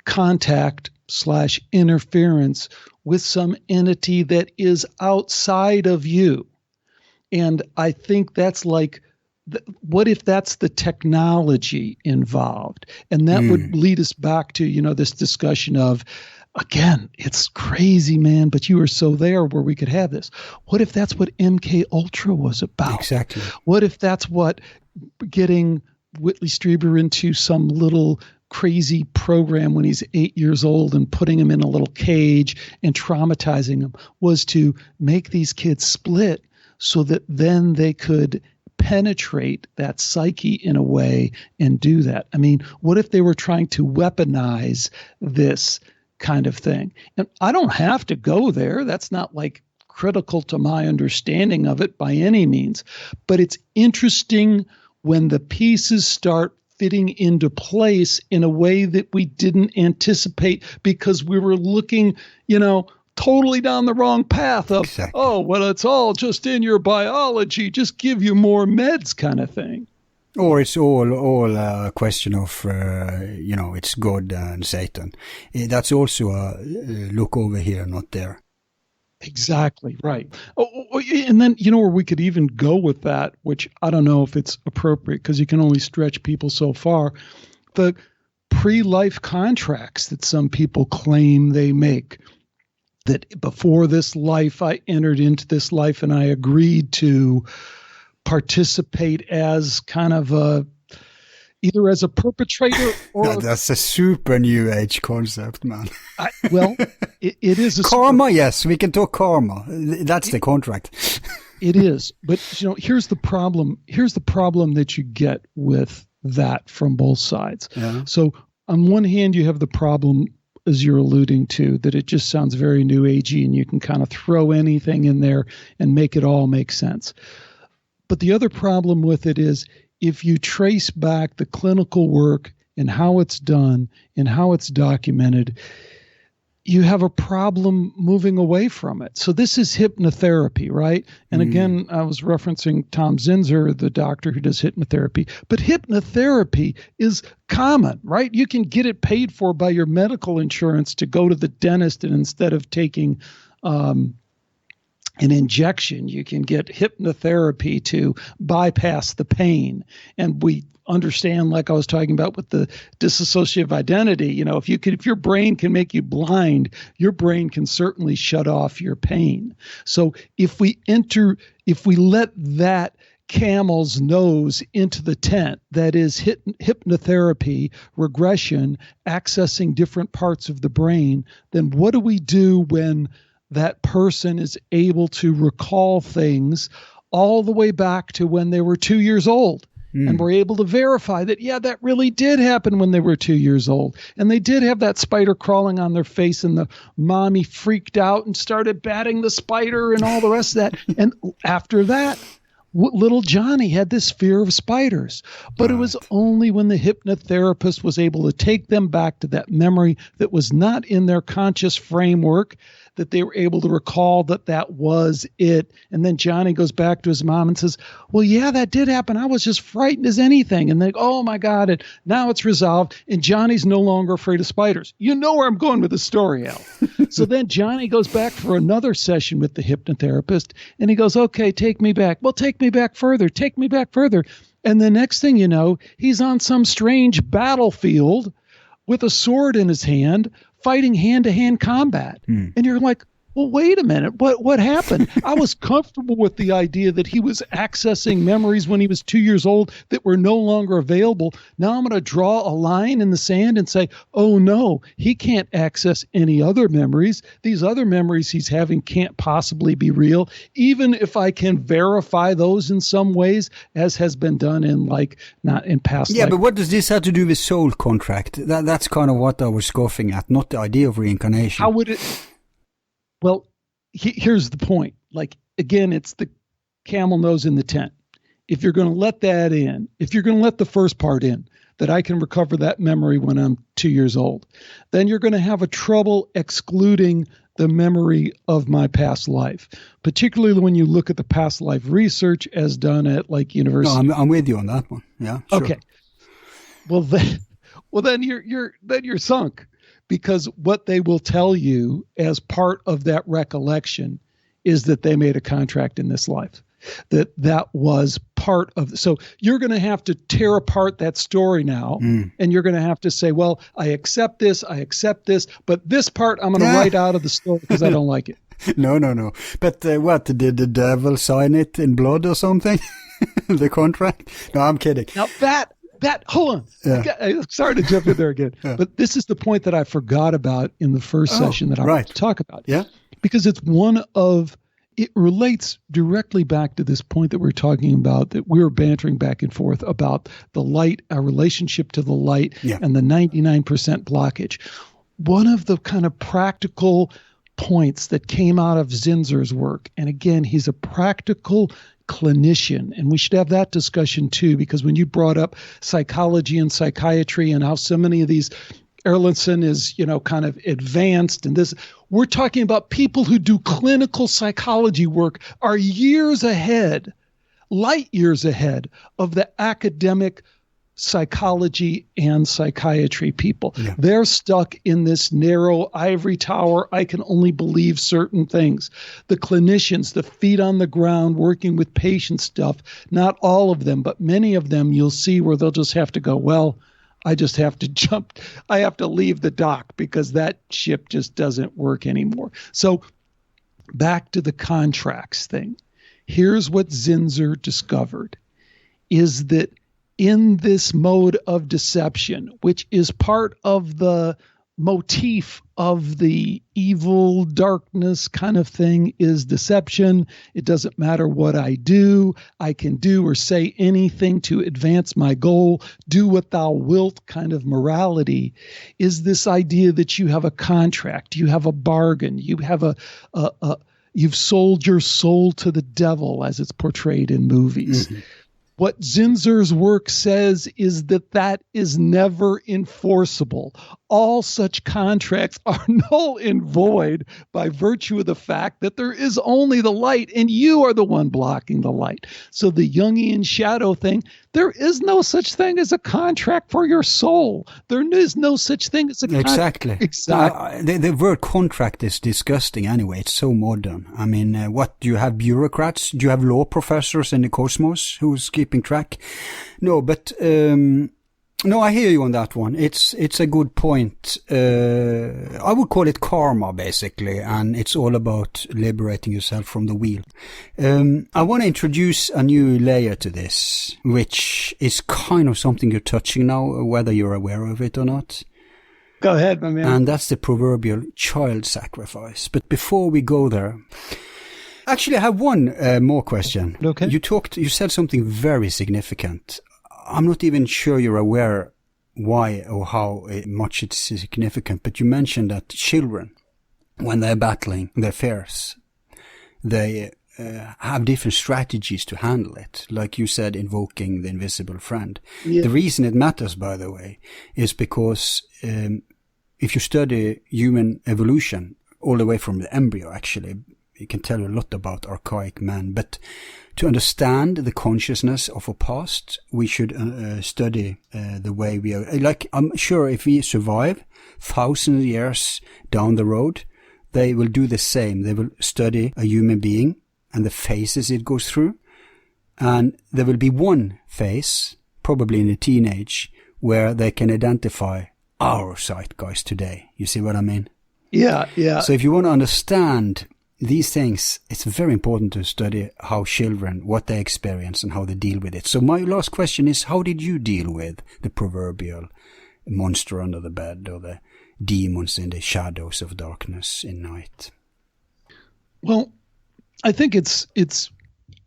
contact/interference with some entity that is outside of you? And I think that's like, what if that's the technology involved? And that would lead us back to, this discussion of again, it's crazy, man, but you were so there where we could have this. What if that's what MK Ultra was about? Exactly. What if that's what getting Whitley Strieber into some little crazy program when he's 8 years old and putting him in a little cage and traumatizing him was to make these kids split so that then they could penetrate that psyche in a way and do that. I mean, what if they were trying to weaponize this kind of thing? And I don't have to go there. That's not like critical to my understanding of it by any means. But it's interesting when the pieces start fitting into place in a way that we didn't anticipate because we were looking, totally down the wrong path of, exactly. Oh, well, it's all just in your biology, just give you more meds kind of thing. Or it's all a question of, it's God and Satan. That's also a look over here, not there. Exactly, right. And then, where we could even go with that, which I don't know if it's appropriate because you can only stretch people so far, the pre-life contracts that some people claim they make. That before this life, I entered into this life and I agreed to participate as kind of either as a perpetrator or... That's a super new age concept, man. It is a... Karma, yes, we can talk karma. That's the contract. It is. But, here's the problem. Here's the problem that you get with that from both sides. Yeah. So on one hand, you have the problem, as you're alluding to, that it just sounds very new agey and you can kind of throw anything in there and make it all make sense. But the other problem with it is if you trace back the clinical work and how it's done and how it's documented, you have a problem moving away from it. So this is hypnotherapy, right? And again, I was referencing Tom Zinzer, the doctor who does hypnotherapy. But hypnotherapy is common, right? You can get it paid for by your medical insurance to go to the dentist, and instead of taking an injection, you can get hypnotherapy to bypass the pain. And we understand, like I was talking about with the dissociative identity, if your brain can make you blind, your brain can certainly shut off your pain. So if we let that camel's nose into the tent, that is hypnotherapy, regression, accessing different parts of the brain, then what do we do when that person is able to recall things all the way back to when they were 2 years old? And we're able to verify that, yeah, that really did happen when they were 2 years old. And they did have that spider crawling on their face, and the mommy freaked out and started batting the spider and all the rest of that. And after that, little Johnny had this fear of spiders. But it was only when the hypnotherapist was able to take them back to that memory that was not in their conscious framework that they were able to recall that was it. And then Johnny goes back to his mom and says, well, yeah, that did happen. I was just frightened as anything. And they go, oh my God. And now it's resolved. And Johnny's no longer afraid of spiders. You know where I'm going with the story, Al. So then Johnny goes back for another session with the hypnotherapist. And he goes, okay, take me back. Well, take me back further. Take me back further. And the next thing you know, he's on some strange battlefield with a sword in his hand, fighting hand-to-hand combat. And you're like, well, wait a minute, what happened? I was comfortable with the idea that he was accessing memories when he was 2 years old that were no longer available. Now I'm going to draw a line in the sand and say, oh no, he can't access any other memories. These other memories he's having can't possibly be real, even if I can verify those in some ways, as has been done in not in past. Yeah, but what does this have to do with soul contract? That's kind of what I was scoffing at, not the idea of reincarnation. How would it... Well, here's the point. Again, it's the camel nose in the tent. If you're going to let that in, if you're going to let the first part in, that I can recover that memory when I'm 2 years old, then you're going to have a trouble excluding the memory of my past life, particularly when you look at the past life research as done at university. No, I'm with you on that one. Yeah. Sure. Okay. Well, then you're sunk. Because what they will tell you as part of that recollection is that they made a contract in this life. that was part of. So you're going to have to tear apart that story now, and you're going to have to say, well, I accept this, but this part I'm going to write out of the story because I don't like it. No. But what, did the devil sign it in blood or something? The contract? No, I'm kidding. Now that hold on. Yeah. Sorry to jump in there again. Yeah. But this is the point that I forgot about in the first session that I want to talk about. Yeah. Because it relates directly back to this point that we're talking about, that we were bantering back and forth about the light, our relationship to the light, and the 99% blockage. One of the kind of practical points that came out of Zinzer's work, and again, he's a practical clinician, and we should have that discussion too, because when you brought up psychology and psychiatry and how so many of these Erlandson is, kind of advanced, and this, we're talking about people who do clinical psychology work are years ahead, light years ahead of the academic psychology and psychiatry people. Yeah. They're stuck in this narrow ivory tower. I can only believe certain things. The clinicians, the feet on the ground working with patient stuff, not all of them, but many of them you'll see where they'll just have to go, well, I just have to jump. I have to leave the dock because that ship just doesn't work anymore. So back to the contracts thing. Here's what Zinzer discovered is that in this mode of deception, which is part of the motif of the evil darkness kind of thing, is deception. It doesn't matter what I do. I can do or say anything to advance my goal. Do what thou wilt kind of morality is this idea that you have a contract, you have a bargain, you have you've sold your soul to the devil as it's portrayed in movies. Mm-hmm. What Zinzer's work says is that is never enforceable. All such contracts are null and void by virtue of the fact that there is only the light and you are the one blocking the light. So the Jungian shadow thing, there is no such thing as a contract for your soul. There is no such thing as a contract. Exactly. The word contract is disgusting anyway. It's so modern. I mean, what, do you have bureaucrats? Do you have law professors in the cosmos who's keeping track? No, but no, I hear you on that one. It's a good point. I would call it karma, basically, and it's all about liberating yourself from the wheel. I want to introduce a new layer to this, which is kind of something you're touching now, whether you're aware of it or not. Go ahead, my man. And that's the proverbial child sacrifice. But before we go there, actually, I have one more question. Okay. You said something very significant. I'm not even sure you're aware why or how much it's significant, but you mentioned that children, when they're battling their fears, they have different strategies to handle it. Like you said, invoking the invisible friend. Yeah. The reason it matters, by the way, is because if you study human evolution, all the way from the embryo, actually, it can tell you a lot about archaic man, but to understand the consciousness of our past, we should study the way we are. Like, I'm sure if we survive thousands of years down the road, they will do the same. They will study a human being and the phases it goes through. And there will be one phase, probably in the teenage, where they can identify our zeitgeist today. You see what I mean? Yeah, yeah. So if you want to understand these things, it's very important to study how children, what they experience and how they deal with it. So my last question is, how did you deal with the proverbial monster under the bed or the demons in the shadows of darkness in night? Well, I think it's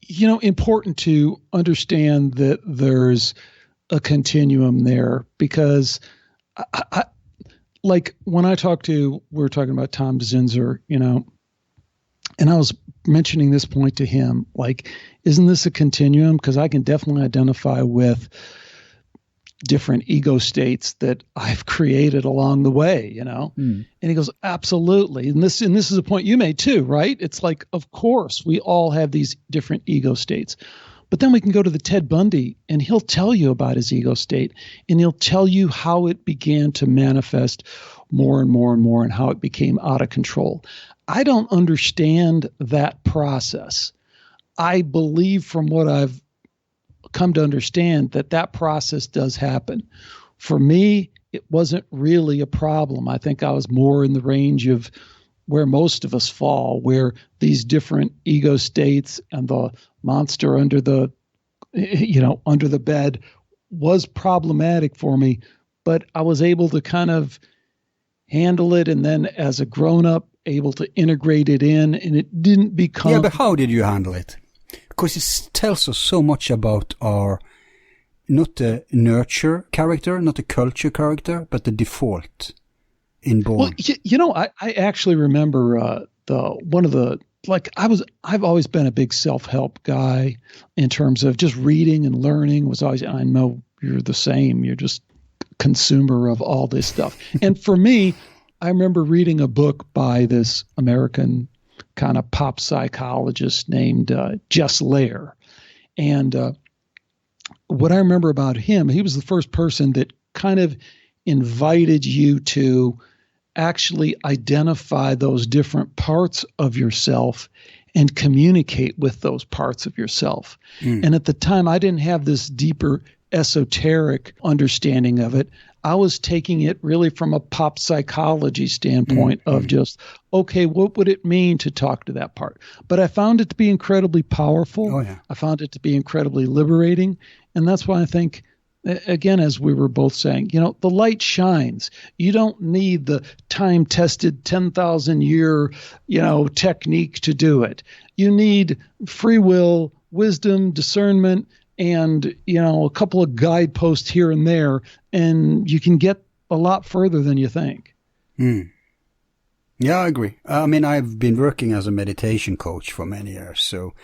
important to understand that there's a continuum there, because I like when we were talking about Tom Zinzer, and I was mentioning this point to him, like, isn't this a continuum? Because I can definitely identify with different ego states that I've created along the way, And he goes, absolutely. And this is a point you made too, right? It's like, of course, we all have these different ego states. But then we can go to the Ted Bundy, and he'll tell you about his ego state, and he'll tell you how it began to manifest more and more and more, and how it became out of control. I don't understand that process. I believe from what I've come to understand that process does happen. For me, it wasn't really a problem. I think I was more in the range of where most of us fall, where these different ego states and the monster under the bed was problematic for me, but I was able to kind of handle it, and then as a grown-up, able to integrate it in, and it didn't become... Yeah, but how did you handle it? Because it tells us so much about our, not the nurture character, not the culture character, but the default inborn. Well, I actually remember I've always been a big self-help guy in terms of just reading and learning. I know you're the same. You're just consumer of all this stuff. And for me, I remember reading a book by this American kind of pop psychologist named Jess Lair. And what I remember about him, he was the first person that kind of invited you to actually identify those different parts of yourself and communicate with those parts of yourself. And at the time, I didn't have this deeper esoteric understanding of it. I was taking it really from a pop psychology standpoint of just, okay, what would it mean to talk to that part? But I found it to be incredibly powerful. Oh, yeah. I found it to be incredibly liberating. And that's why I think, again, as we were both saying, the light shines. You don't need the time-tested 10,000-year, technique to do it. You need free will, wisdom, discernment, and, a couple of guideposts here and there, and you can get a lot further than you think. Yeah, I agree. I mean, I've been working as a meditation coach for many years, so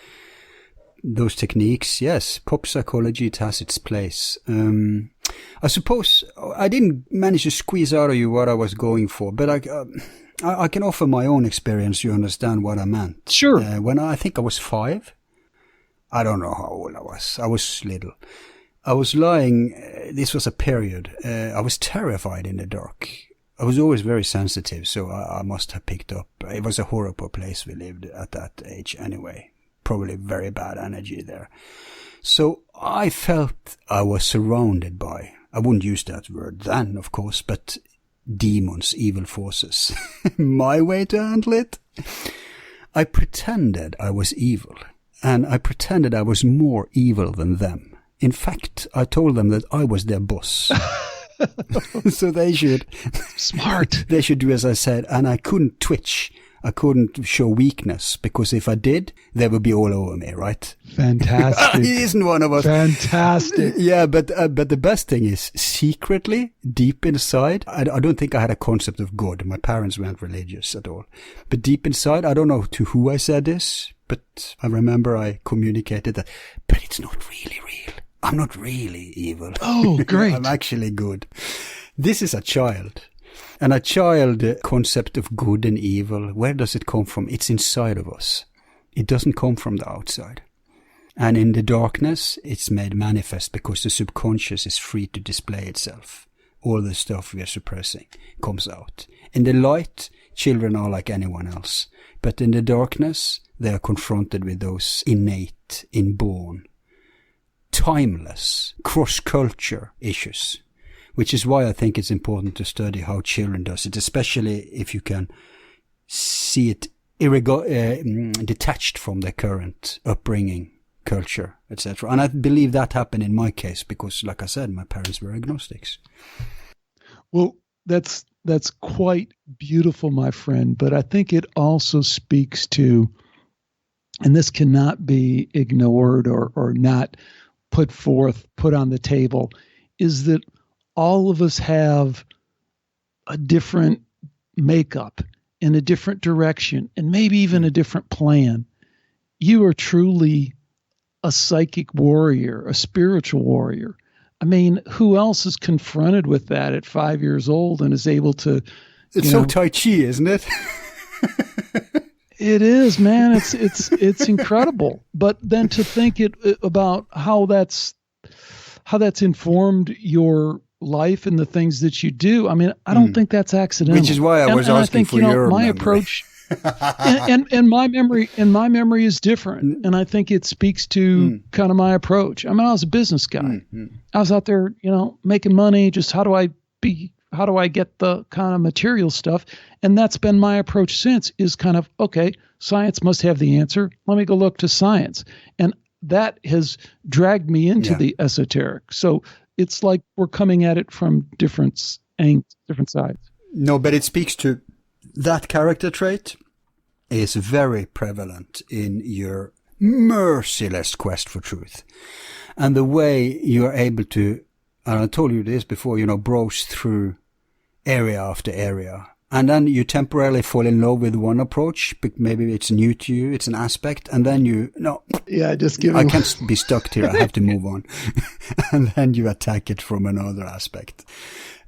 those techniques, yes, pop psychology, it has its place. I suppose I didn't manage to squeeze out of you what I was going for, but I can offer my own experience. You understand what I meant. Sure. When I think I was 5, I don't know how old I was. I was little. I was lying, this was a period, I was terrified in the dark. I was always very sensitive, so I must have picked up. It was a horrible place we lived at that age anyway. Probably very bad energy there. So I felt I was surrounded by, I wouldn't use that word then, of course, but demons, evil forces. My way to handle it? I pretended I was evil. And I pretended I was more evil than them. In fact, I told them that I was their boss. So they should... Smart. They should do as I said. And I couldn't twitch. I couldn't show weakness. Because if I did, they would be all over me, right? Fantastic. He isn't one of us. Fantastic. Yeah, but the best thing is, secretly, deep inside, I don't think I had a concept of God. My parents weren't religious at all. But deep inside, I don't know to who I said this, but I remember I communicated that, but it's not really real. I'm not really evil. Oh, great. I'm actually good. This is a child. And a child concept of good and evil, where does it come from? It's inside of us. It doesn't come from the outside. And in the darkness, it's made manifest because the subconscious is free to display itself. All the stuff we are suppressing comes out. In the light, children are like anyone else. But in the darkness, they are confronted with those innate, inborn, timeless, cross-culture issues. Which is why I think it's important to study how children does it, especially if you can see it detached from their current upbringing, culture, etc. And I believe that happened in my case because, like I said, my parents were agnostics. Well, that's quite beautiful, my friend, but I think it also speaks to, and this cannot be ignored or not put on the table, is that all of us have a different makeup in a different direction and maybe even a different plan. You are truly a psychic warrior, a spiritual warrior. I mean, who else is confronted with that at 5 years old and is able to... It's so Tai Chi, isn't it? It is, man. It's incredible. But then to think about how that's informed your life and the things that you do. I mean, I don't think that's accidental. Which is why I was asking think, for your my memory. approach and my memory is different, and I think it speaks to kind of my approach. I mean, I was a business guy. I was out there, making money. Just how do I get the kind of material stuff? And that's been my approach since, is kind of, okay, science must have the answer. Let me go look to science. And that has dragged me into the esoteric. So it's like we're coming at it from different sides. No, but it speaks to that character trait is very prevalent in your merciless quest for truth. And the way you're able to, and I told you this before, browse through area after area. And then you temporarily fall in love with one approach, but maybe it's new to you, it's an aspect, and then I can't be stuck here, I have to move on. And then you attack it from another aspect.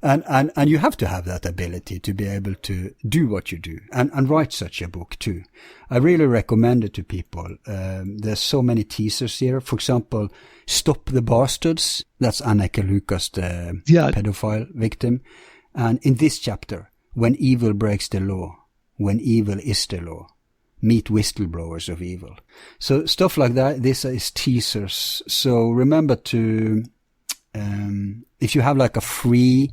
And you have to have that ability to be able to do what you do and write such a book too. I really recommend it to people. There's so many teasers here. For example, Stop the Bastards. That's Anneke Lucas, the pedophile victim. And in this chapter, when evil breaks the law, when evil is the law, meet whistleblowers of evil. So stuff like that, this is teasers. So remember to, if you have like a free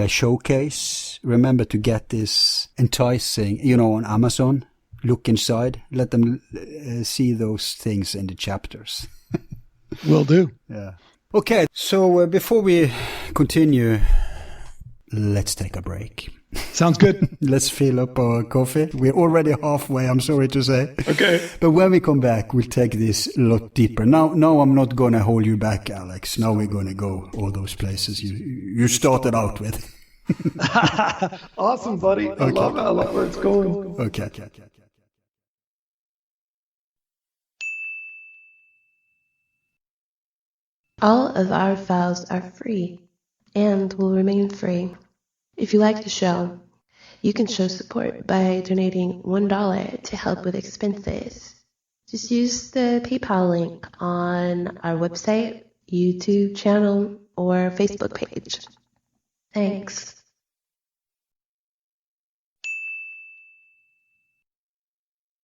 showcase, remember to get this enticing, on Amazon. Look inside, let them see those things in the chapters. Will do. Yeah. Okay, so before we continue, let's take a break. Sounds good. Let's fill up our coffee. We're already halfway, I'm sorry to say. Okay. But when we come back, we'll take this a lot deeper. Now I'm not going to hold you back, Alex. Now we're going to go all those places you started out with. Awesome, buddy. I love where it's going. Okay. All of our files are free and will remain free. If you like the show, you can show support by donating $1 to help with expenses. Just use the PayPal link on our website, YouTube channel, or Facebook page. Thanks.